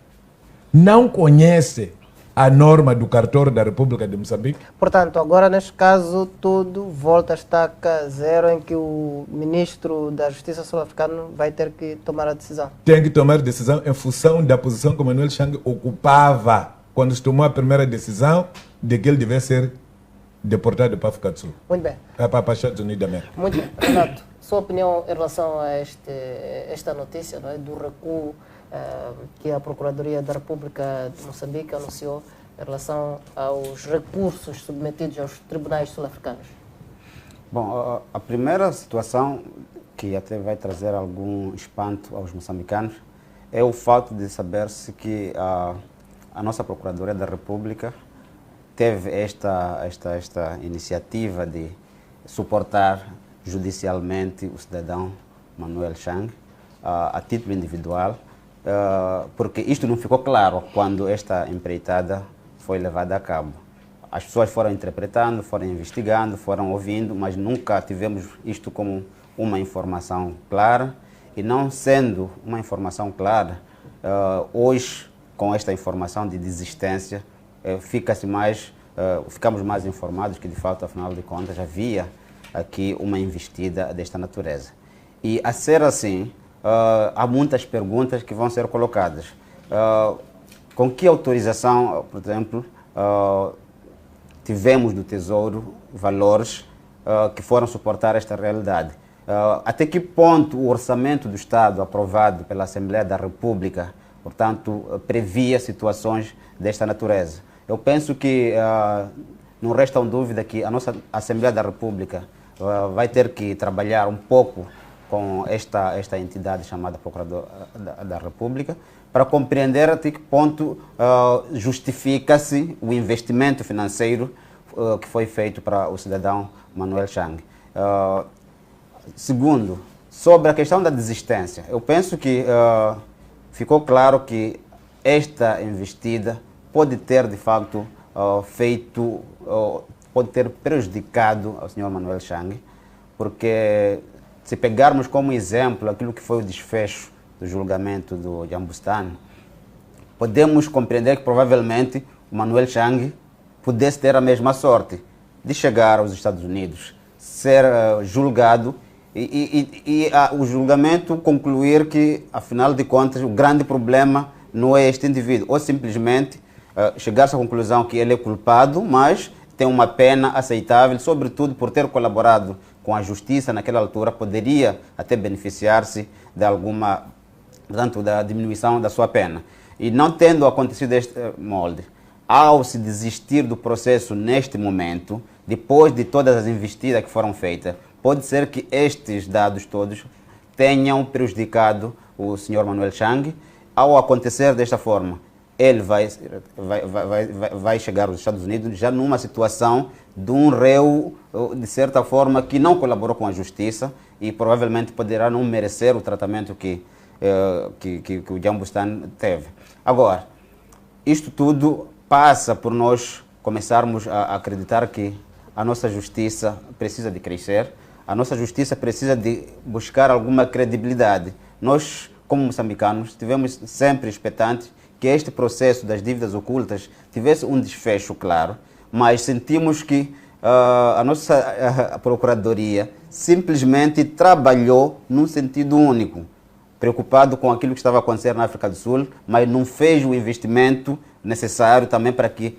não conhece a norma do cartório da República de Moçambique. Portanto, agora neste caso tudo volta a estaca zero, em que o ministro da Justiça sul-africano vai ter que tomar a decisão. Tem que tomar a decisão em função da posição que o Manuel Chang ocupava quando se tomou a primeira decisão de que ele devia ser deportado para a África do Sul. Muito bem. Para os Estados Unidos da América. Muito bem. Renato, sua opinião em relação a esta notícia, não é, do recuo que a Procuradoria da República de Moçambique anunciou em relação aos recursos submetidos aos tribunais sul-africanos? Bom, a primeira situação que até vai trazer algum espanto aos moçambicanos é o fato de saber-se que a nossa Procuradoria da República teve esta iniciativa de suportar judicialmente o cidadão Manuel Chang a título individual, porque isto não ficou claro quando esta empreitada foi levada a cabo. As pessoas foram interpretando, foram investigando, foram ouvindo, mas nunca tivemos isto como uma informação clara. E não sendo uma informação clara, hoje, com esta informação de desistência, ficamos mais informados que, de fato, afinal de contas, havia aqui uma investida desta natureza. E, a ser assim, há muitas perguntas que vão ser colocadas. Com que autorização, por exemplo, tivemos do Tesouro valores que foram suportar esta realidade? Até que ponto o orçamento do Estado aprovado pela Assembleia da República, portanto, previa situações desta natureza? Eu penso que não resta dúvida que a nossa Assembleia da República vai ter que trabalhar um pouco com esta entidade chamada Procurador da República para compreender até que ponto justifica-se o investimento financeiro que foi feito para o cidadão Manuel Chang. Segundo, sobre a questão da desistência, eu penso que ficou claro que esta investida pode ter, de fato, pode ter prejudicado ao senhor Manuel Chang, porque se pegarmos como exemplo aquilo que foi o desfecho do julgamento do Jambustani, podemos compreender que provavelmente o Manuel Chang pudesse ter a mesma sorte de chegar aos Estados Unidos, ser julgado e o julgamento concluir que, afinal de contas, o grande problema não é este indivíduo, ou simplesmente chegar-se à conclusão que ele é culpado, mas tem uma pena aceitável, sobretudo por ter colaborado com a justiça naquela altura, poderia até beneficiar-se de alguma, portanto, da diminuição da sua pena. E não tendo acontecido este molde, ao se desistir do processo neste momento, depois de todas as investidas que foram feitas, pode ser que estes dados todos tenham prejudicado o Sr. Manuel Chang. Ao acontecer desta forma, ele vai chegar aos Estados Unidos já numa situação de um réu, de certa forma, que não colaborou com a justiça e provavelmente poderá não merecer o tratamento que o Jambustani teve. Agora, isto tudo passa por nós começarmos a acreditar que a nossa justiça precisa de crescer, a nossa justiça precisa de buscar alguma credibilidade. Nós, como moçambicanos, estivemos sempre expectantes que este processo das dívidas ocultas tivesse um desfecho claro, mas sentimos que a nossa Procuradoria simplesmente trabalhou num sentido único, preocupado com aquilo que estava acontecendo na África do Sul, mas não fez o investimento necessário também para que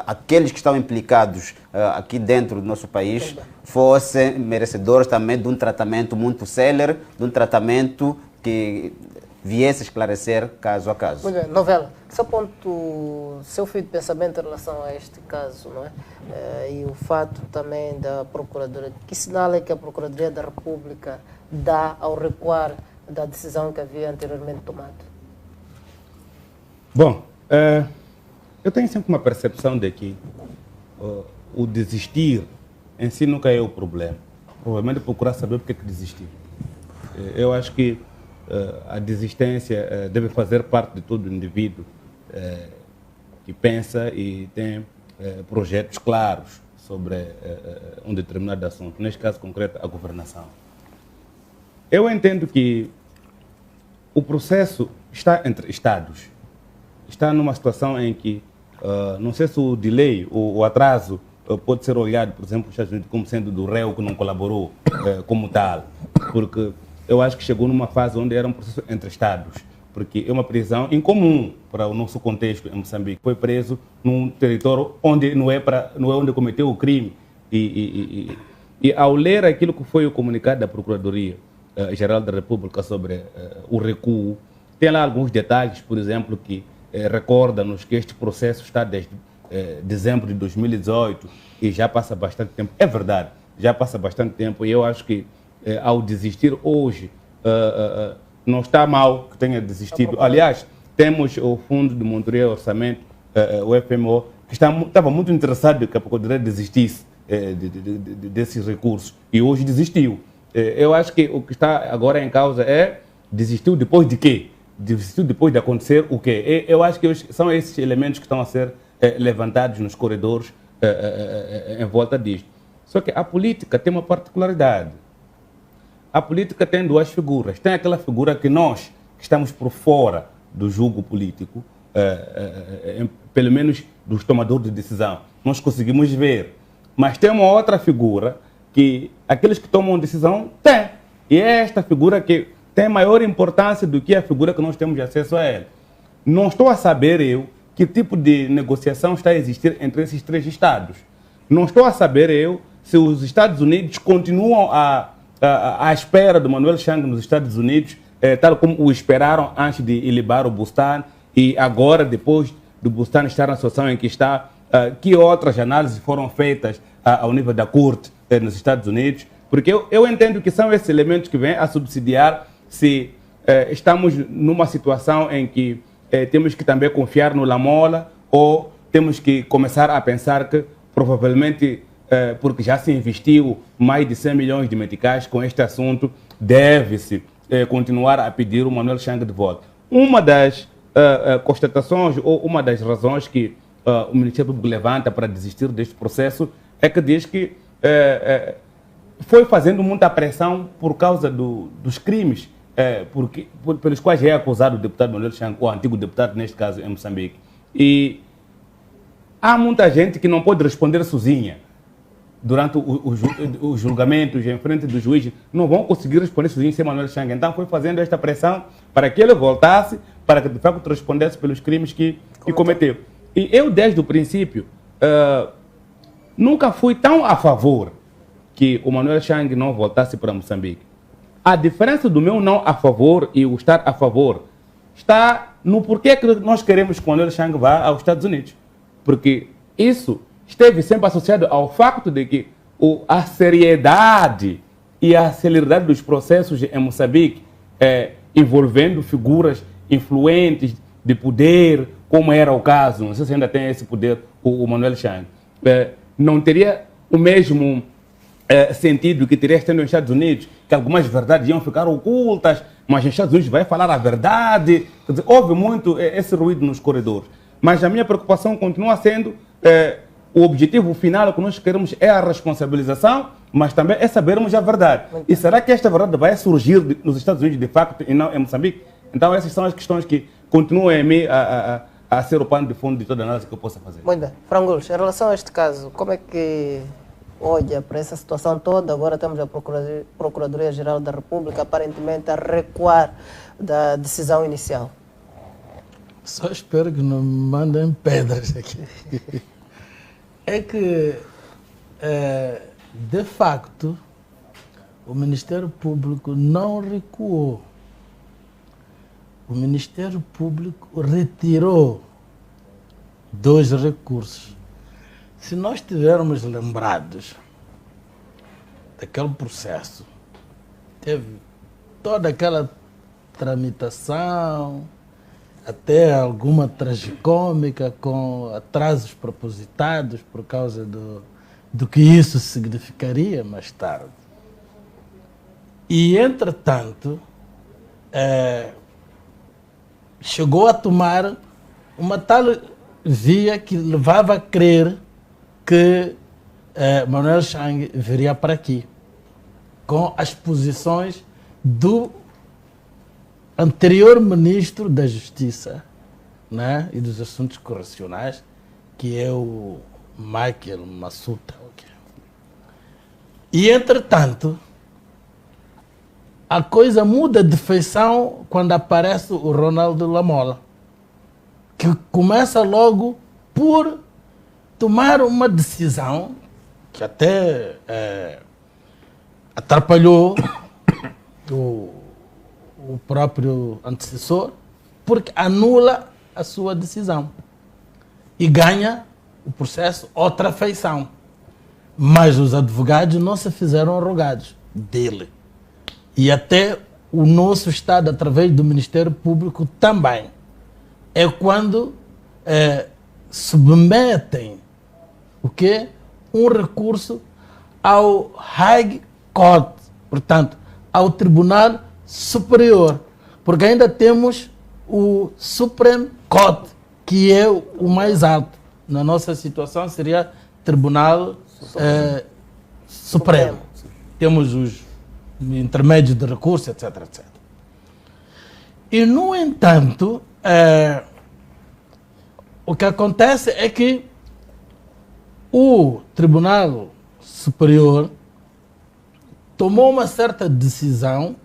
aqueles que estão implicados aqui dentro do nosso país fossem merecedores também de um tratamento muito célere, de um tratamento que viesse esclarecer caso a caso. Muito bem, Novela, seu fio de pensamento em relação a este caso, não é? E o fato também da Procuradoria, que sinal é que a Procuradoria da República dá ao recuar da decisão que havia anteriormente tomado? Bom, eu tenho sempre uma percepção de que o desistir em si nunca é o problema. Provavelmente procurar saber porque é que desistir. Eu acho que a desistência deve fazer parte de todo indivíduo que pensa e tem projetos claros sobre um determinado assunto, neste caso concreto, a governação. Eu entendo que o processo está entre Estados. Está numa situação em que, não sei se o delay, o atraso, pode ser olhado, por exemplo, nos Estados Unidos como sendo do réu que não colaborou como tal, porque eu acho que chegou numa fase onde era um processo entre Estados, porque é uma prisão incomum para o nosso contexto em Moçambique. Foi preso num território onde não é onde cometeu o crime. E ao ler aquilo que foi o comunicado da Procuradoria-Geral da República sobre o recuo, tem lá alguns detalhes, por exemplo, que recorda-nos que este processo está desde dezembro de 2018 e já passa bastante tempo. É verdade, já passa bastante tempo e eu acho que ao desistir hoje, não está mal que tenha desistido. Aliás, temos o Fundo de Monitoria e Orçamento, o FMO, que estava muito interessado que a Procuradoria desistisse desses recursos e hoje desistiu. Eu acho que o que está agora em causa desistiu depois de quê? Desistiu depois de acontecer o quê? Eu acho que são esses elementos que estão a ser levantados nos corredores em volta disto. Só que a política tem uma particularidade. A política tem duas figuras. Tem aquela figura que nós, que estamos por fora do jogo político, pelo menos dos tomadores de decisão, nós conseguimos ver. Mas tem uma outra figura que aqueles que tomam decisão têm. E é esta figura que tem maior importância do que a figura que nós temos acesso a ela. Não estou a saber eu que tipo de negociação está a existir entre esses três Estados. Não estou a saber eu se os Estados Unidos continuam à espera do Manuel Chang nos Estados Unidos, tal como o esperaram antes de ilibar o Bustani, e agora, depois do Bustani estar na situação em que está, que outras análises foram feitas ao nível da corte nos Estados Unidos, porque eu entendo que são esses elementos que vêm a subsidiar se estamos numa situação em que temos que também confiar no Lamola ou temos que começar a pensar que provavelmente porque já se investiu mais de 100 milhões de meticais com este assunto, deve-se continuar a pedir o Manuel Chang de volta. Uma das constatações ou uma das razões que o Ministério Público levanta para desistir deste processo é que diz que foi fazendo muita pressão por causa dos crimes pelos quais é acusado o deputado Manuel Chang, o antigo deputado, neste caso, em Moçambique. E há muita gente que não pode responder sozinha. Durante os julgamentos, em frente do juiz, não vão conseguir responder sozinho sem Manuel Chang. Então foi fazendo esta pressão para que ele voltasse, para que de facto respondesse pelos crimes que cometeu. E eu, desde o princípio, nunca fui tão a favor que o Manuel Chang não voltasse para Moçambique. A diferença do meu não a favor e o estar a favor está no porquê que nós queremos que o Manuel Chang vá aos Estados Unidos. Porque isso esteve sempre associado ao facto de que a seriedade e a celeridade dos processos em Moçambique, envolvendo figuras influentes de poder, como era o caso, não sei se ainda tem esse poder, o Manuel Chang, não teria o mesmo sentido que teria estando nos Estados Unidos, que algumas verdades iam ficar ocultas, mas nos Estados Unidos vai falar a verdade. Quer dizer, houve muito esse ruído nos corredores. Mas a minha preocupação continua sendo o objetivo final que nós queremos é a responsabilização, mas também é sabermos a verdade. E será que esta verdade vai surgir nos Estados Unidos de facto e não em Moçambique? Então essas são as questões que continuam em mim a ser o pano de fundo de toda a análise que eu possa fazer. Muito bem. Frangulos, em relação a este caso, como é que olha para essa situação toda? Agora temos a Procuradoria-Geral da República aparentemente a recuar da decisão inicial. Só espero que não me mandem pedras aqui. É que, de facto, o Ministério Público não recuou. O Ministério Público retirou 2 recursos. Se nós estivermos lembrados daquele processo, teve toda aquela tramitação, até alguma tragicômica com atrasos propositados por causa do que isso significaria mais tarde. E, entretanto, chegou a tomar uma tal via que levava a crer que Manuel Chang viria para aqui, com as posições do anterior ministro da Justiça, né, e dos Assuntos Correcionais, que é o Michael Massuta. E, entretanto, a coisa muda de feição quando aparece o Ronaldo Lamola, que começa logo por tomar uma decisão que até atrapalhou o próprio antecessor, porque anula a sua decisão e ganha o processo outra feição. Mas os advogados não se fizeram rogados dele. E até o nosso Estado, através do Ministério Público, também. É quando submetem um recurso ao High Court, portanto, ao Tribunal Superior, porque ainda temos o Supreme Court, que é o mais alto. Na nossa situação seria Tribunal Supremo. Temos os intermédios de recurso, etc, etc. E, no entanto, o que acontece é que o Tribunal Superior tomou uma certa decisão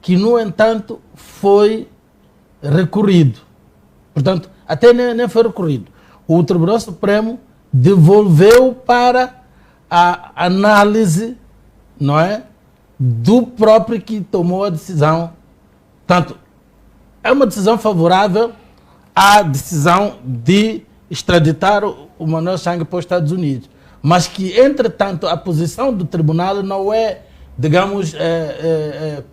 que, no entanto, foi recorrido. Portanto, até nem foi recorrido. O Tribunal Supremo devolveu para a análise, não é, do próprio que tomou a decisão. Portanto, é uma decisão favorável à decisão de extraditar o Manuel Chang para os Estados Unidos. Mas que, entretanto, a posição do tribunal não é, digamos,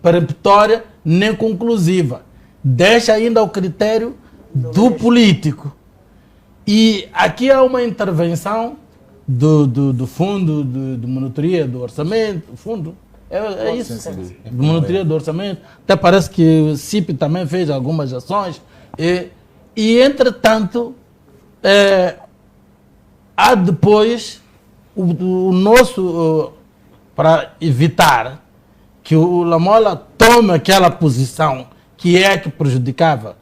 peremptória nem conclusiva. Deixa ainda ao critério do político. E aqui há uma intervenção do Fundo de Monitoria do Orçamento, o Fundo, é isso, de Monitoria do Orçamento. Até parece que o CIP também fez algumas ações. E entretanto, há depois o nosso para evitar que o Lamola tome aquela posição que é a que prejudicava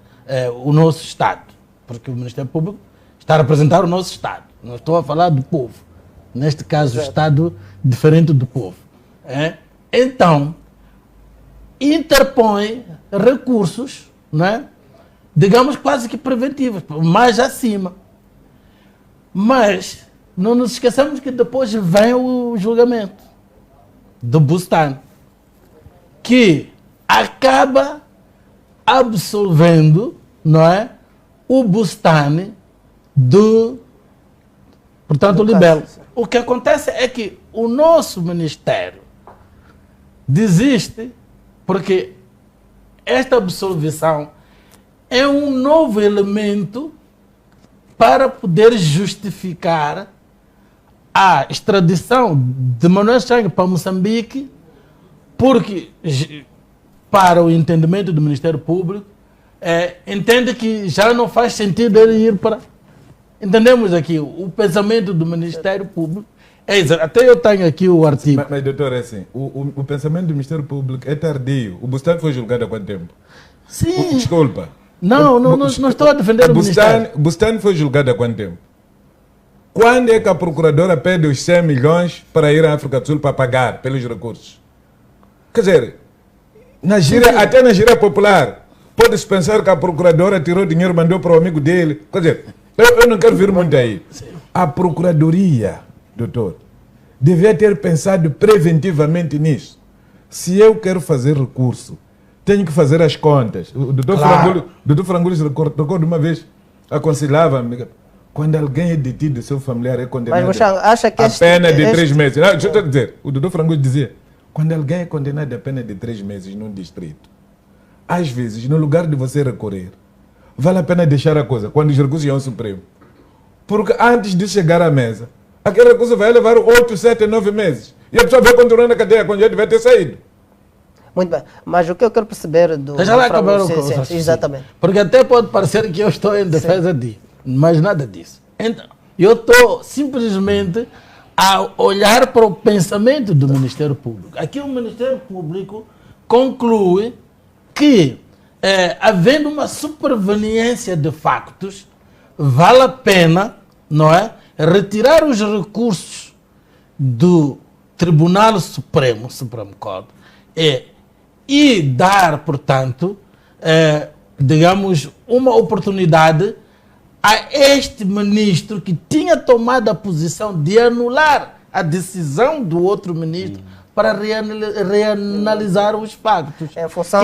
o nosso Estado. Porque o Ministério Público está a representar o nosso Estado. Não estou a falar do povo. Neste caso, o Estado diferente do povo. Então, interpõe recursos, né, digamos quase que preventivos, mais acima. Mas não nos esqueçamos que depois vem o julgamento do Bustani, que acaba absolvendo, não é, o Bustani do, portanto, o libelo. O que acontece é que o nosso Ministério desiste porque esta absolvição é um novo elemento para poder justificar a extradição de Manuel Chang para Moçambique, porque, para o entendimento do Ministério Público, entende que já não faz sentido ele ir para... Entendemos aqui, o pensamento do Ministério Público é exato. Até eu tenho aqui o artigo. Mas doutor, é assim, o pensamento do Ministério Público é tardio. O Bustani foi julgado há quanto tempo? Sim. Desculpa. Não estou a defender o Ministério. Bustani foi julgado há quanto tempo? Quando é que a procuradora pede os 100 milhões para ir à África do Sul para pagar pelos recursos? Quer dizer, até na gíria popular, pode-se pensar que a procuradora tirou dinheiro e mandou para o amigo dele. Quer dizer, eu não quero vir muito aí. A procuradoria, doutor, devia ter pensado preventivamente nisso. Se eu quero fazer recurso, tenho que fazer as contas. O doutor Frangulhos recorda uma vez, aconselhava-me, quando alguém é detido, seu familiar é condenado acha que a pena de 3 meses. Não, deixa eu te dizer, o doutor Frangulhos dizia, quando alguém é condenado a pena de 3 meses num distrito, às vezes, no lugar de você recorrer, vale a pena deixar a coisa, quando os recursos iam ao Supremo. Porque antes de chegar à mesa, aquele recurso vai levar 8, 7, 9 meses. E a pessoa vai continuar na cadeia quando já tiver ter saído. Muito bem, mas o que eu quero perceber do... Deixa lá acabar o exatamente. Porque até pode parecer que eu estou em defesa de, mas nada disso. Então, eu estou simplesmente a olhar para o pensamento do Ministério Público. Aqui o Ministério Público conclui que, havendo uma superveniência de factos, vale a pena, não é, retirar os recursos do Tribunal Supremo Court, e dar, portanto, digamos, uma oportunidade a este ministro que tinha tomado a posição de anular a decisão do outro ministro para reanalisar os factos. Em função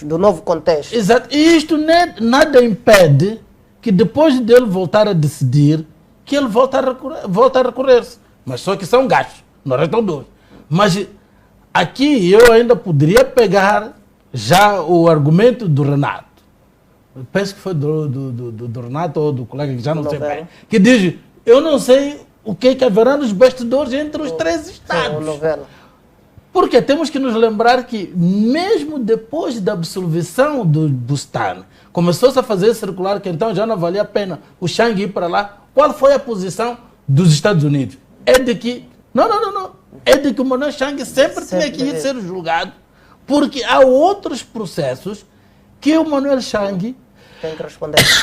do novo contexto. Exato. E isto nada impede que depois dele voltar a decidir, que ele volte a recorrer-se. Mas só que são gastos, não restam dúvidas. Mas aqui eu ainda poderia pegar já o argumento do Renato. Eu penso que foi do Renato ou do colega que já não sei bem. Que diz, eu não sei o que haverá nos bastidores entre os 3 estados. Porque temos que nos lembrar que mesmo depois da absolvição do Bustani, começou-se a fazer circular que então já não valia a pena o Chang ir para lá. Qual foi a posição dos Estados Unidos? É de que... Não. É de que o Manuel Chang sempre tinha que ir ser julgado, porque há outros processos que o Manuel Chang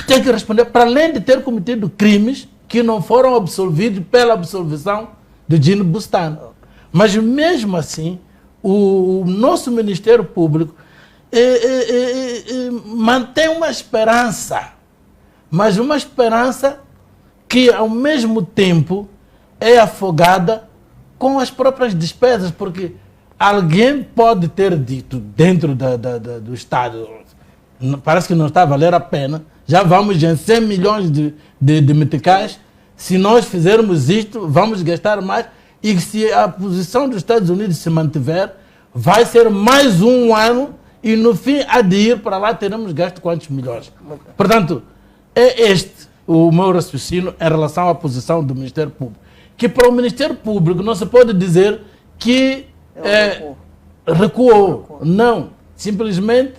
tem que responder, para além de ter cometido crimes que não foram absolvidos pela absolvição de Gino Bustani. Mas mesmo assim, o nosso Ministério Público mantém uma esperança, mas uma esperança que ao mesmo tempo é afogada com as próprias despesas, porque alguém pode ter dito dentro do Estado, parece que não está a valer a pena, já vamos em 100 milhões de meticais, se nós fizermos isto, vamos gastar mais, e se a posição dos Estados Unidos se mantiver, vai ser mais um ano, e no fim, a de ir para lá, teremos gasto quantos milhões? Portanto, é este o meu raciocínio em relação à posição do Ministério Público. Que para o Ministério Público não se pode dizer que recuou. Não. Simplesmente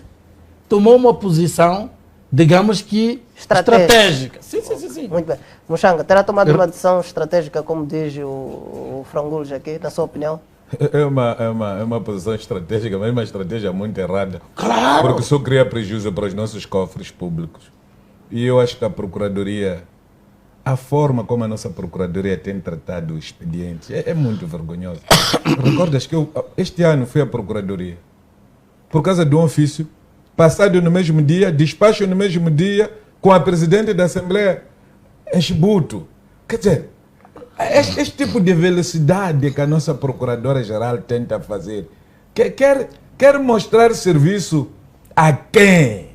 tomou uma posição, digamos que estratégica. Sim. Muito bem. Mochanga, terá tomado uma decisão estratégica, como diz o Frangulhos aqui, na sua opinião? É uma posição estratégica, mas uma estratégia muito errada. Claro! Porque só cria prejuízo para os nossos cofres públicos. E eu acho que a Procuradoria, a forma como a nossa Procuradoria tem tratado os expedientes, é muito vergonhosa. Recordas que este ano fui à Procuradoria por causa de um ofício, passado no mesmo dia, despacho no mesmo dia, com a Presidente da Assembleia em Chibuto. Quer dizer, este tipo de velocidade que a nossa Procuradora-Geral tenta fazer, quer mostrar serviço a quem?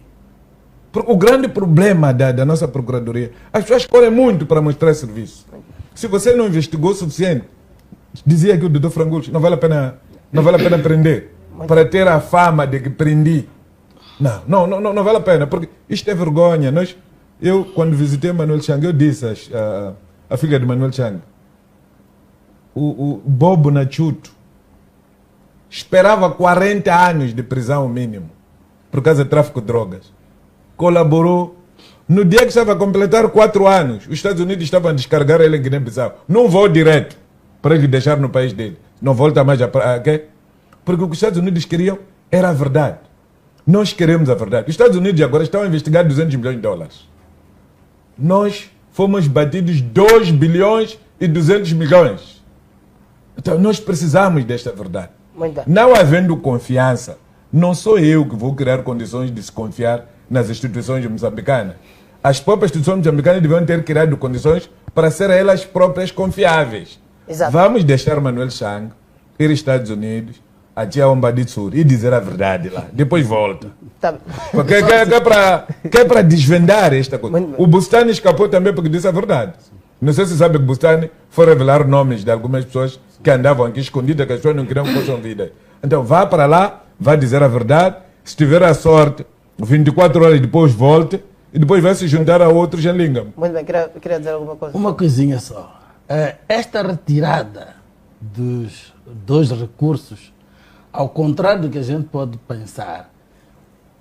O grande problema da nossa Procuradoria, as pessoas correm muito para mostrar serviço. Se você não investigou o suficiente, dizia que o doutor Frangucci, não vale a pena prender, para ter a fama de que prendi. Não vale a pena, porque isto é vergonha. Eu, quando visitei Manuel Chang, eu disse a filha de Manuel Chang, o Bobo Nachuto esperava 40 anos de prisão mínimo por causa de tráfico de drogas. Colaborou. No dia que estava a completar 4 anos, os Estados Unidos estavam a descarregar ele em Guiné-Bissau. Não vou direto para ele deixar no país dele. Não volta mais quê? Porque o que os Estados Unidos queriam era a verdade. Nós queremos a verdade. Os Estados Unidos agora estão a investigar 200 milhões de dólares. Nós fomos batidos 2 bilhões e 200 milhões. Então nós precisamos desta verdade. Não havendo confiança, não sou eu que vou criar condições de se confiar nas instituições moçambicanas. As próprias instituições moçambicanas deviam ter criado condições para serem elas próprias confiáveis. Exato. Vamos deixar Manuel Chang ir aos Estados Unidos, a Tia Ombadi Sur, e dizer a verdade lá. Depois volta. Tá. Porque quer para desvendar esta coisa. O Bustani escapou também porque disse a verdade. Não sei se sabe que Bustani foi revelar nomes de algumas pessoas que andavam aqui escondidas, que as pessoas não queriam que fossem vidas. Então vá para lá, vá dizer a verdade. Se tiver a sorte, 24 horas depois volte e depois vai se juntar a outros em Lingam. Muito bem, queria dizer alguma coisa. Uma coisinha só. Esta retirada dos 2 recursos, ao contrário do que a gente pode pensar,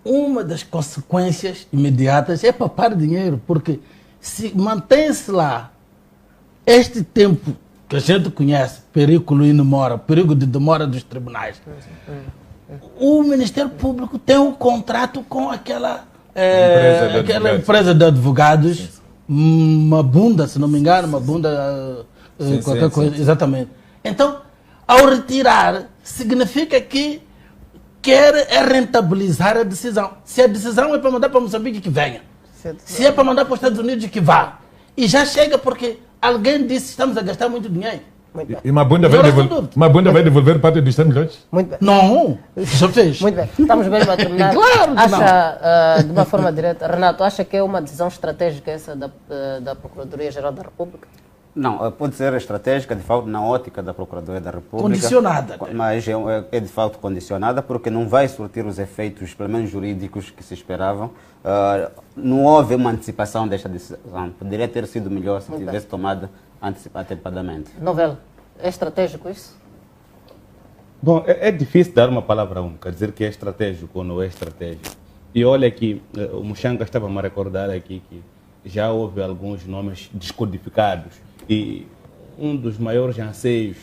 uma das consequências imediatas é papar dinheiro, porque se mantém-se lá este tempo que a gente conhece, perigo de demora dos tribunais, o Ministério Público tem um contrato com aquela empresa de advogados, Mabunda, se não me engano, Mabunda, qualquer coisa, exatamente. Então, ao retirar, significa que quer rentabilizar a decisão. Se a decisão é para mandar para Moçambique, que venha. Se é para mandar para os Estados Unidos, que vá. E já chega porque alguém disse que estamos a gastar muito dinheiro. E Mabunda vai devolver parte dos 100 milhões? Muito bem. Não, já fez. Muito bem, estamos mesmo a terminar. Claro que acha, de uma forma direta, Renato, acha que é uma decisão estratégica essa da Procuradoria-Geral da República? Não, pode ser estratégica, de fato, na ótica da Procuradoria da República. Condicionada. Mas é de fato condicionada porque não vai surtir os efeitos, pelo menos jurídicos, que se esperavam. Não houve uma antecipação desta decisão. Poderia ter sido melhor se tivesse tomada antecipadamente. Novela, é estratégico isso? Bom, é difícil dar uma palavra única, dizer que é estratégico ou não é estratégico. E olha que o Muxanga estava-me a recordar aqui que já houve alguns nomes descodificados e um dos maiores anseios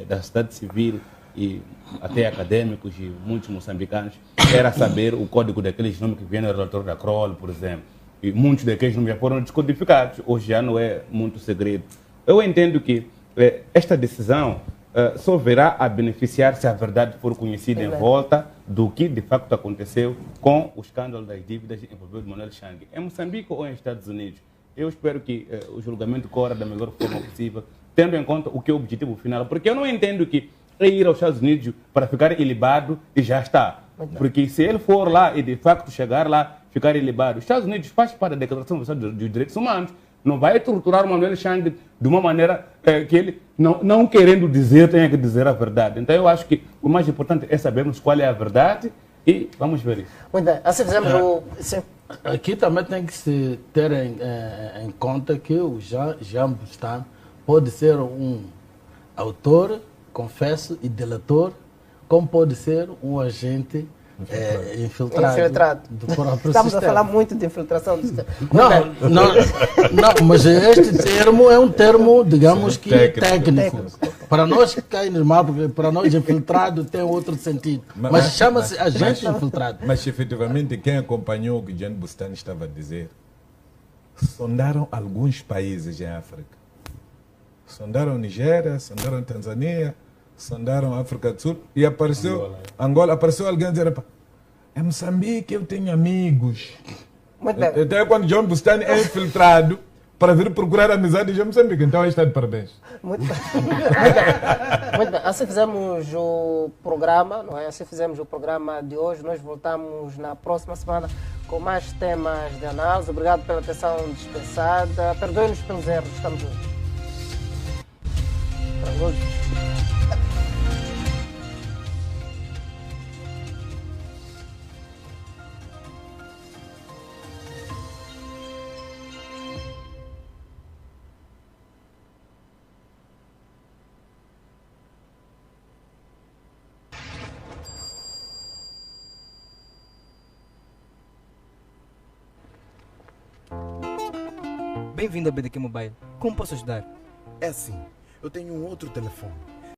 da sociedade civil e até acadêmicos e muitos moçambicanos era saber o código daqueles nomes que vêm no relatório da Kroll, por exemplo. E muitos daqueles nomes já foram descodificados, hoje já não é muito segredo. Eu entendo que esta decisão só virá a beneficiar se a verdade for conhecida em volta do que de facto aconteceu com o escândalo das dívidas envolvendo Manuel Chang. Em Moçambique ou em Estados Unidos? Eu espero que o julgamento corra da melhor forma possível, tendo em conta o que é o objetivo final, porque eu não entendo que é ir aos Estados Unidos para ficar ilibado e já está. Porque se ele for lá e de facto chegar lá, ficar ilibado, os Estados Unidos faz parte da Declaração Universal dos Direitos Humanos, não vai torturar o Manuel Chang de uma maneira que ele, não querendo dizer, tenha que dizer a verdade. Então eu acho que o mais importante é sabermos qual é a verdade e vamos ver isso. Muito bem, assim fizemos o... Aqui também tem que se ter em conta que o Jean Bustani pode ser um autor, confesso, e delator, como pode ser um agente Infiltrado. do próprio Estamos sistema. a falar muito de infiltração do sistema. Não, mas este termo é um termo, digamos que técnico. Para nós que cai normal, porque para nós infiltrado tem outro sentido. Mas chama-se agente infiltrado. Mas efetivamente quem acompanhou o que Jean Bustani estava a dizer, sondaram alguns países em África. Sondaram Nigéria, sondaram Tanzânia, sondaram África do Sul e apareceu Angola, apareceu alguém a dizer, é Moçambique, eu tenho amigos. Muito bem. Até quando John Bustani é infiltrado para vir procurar amizade em Moçambique, então aí está de parabéns. Muito bem. Muito bem. Assim fizemos o programa, não é? Assim fizemos o programa de hoje. Nós voltamos na próxima semana com mais temas de análise. Obrigado pela atenção dispensada. Perdoe-nos pelos erros. Estamos juntos. Bem-vindo a BDQ Mobile. Como posso ajudar? É assim, eu tenho um outro telefone.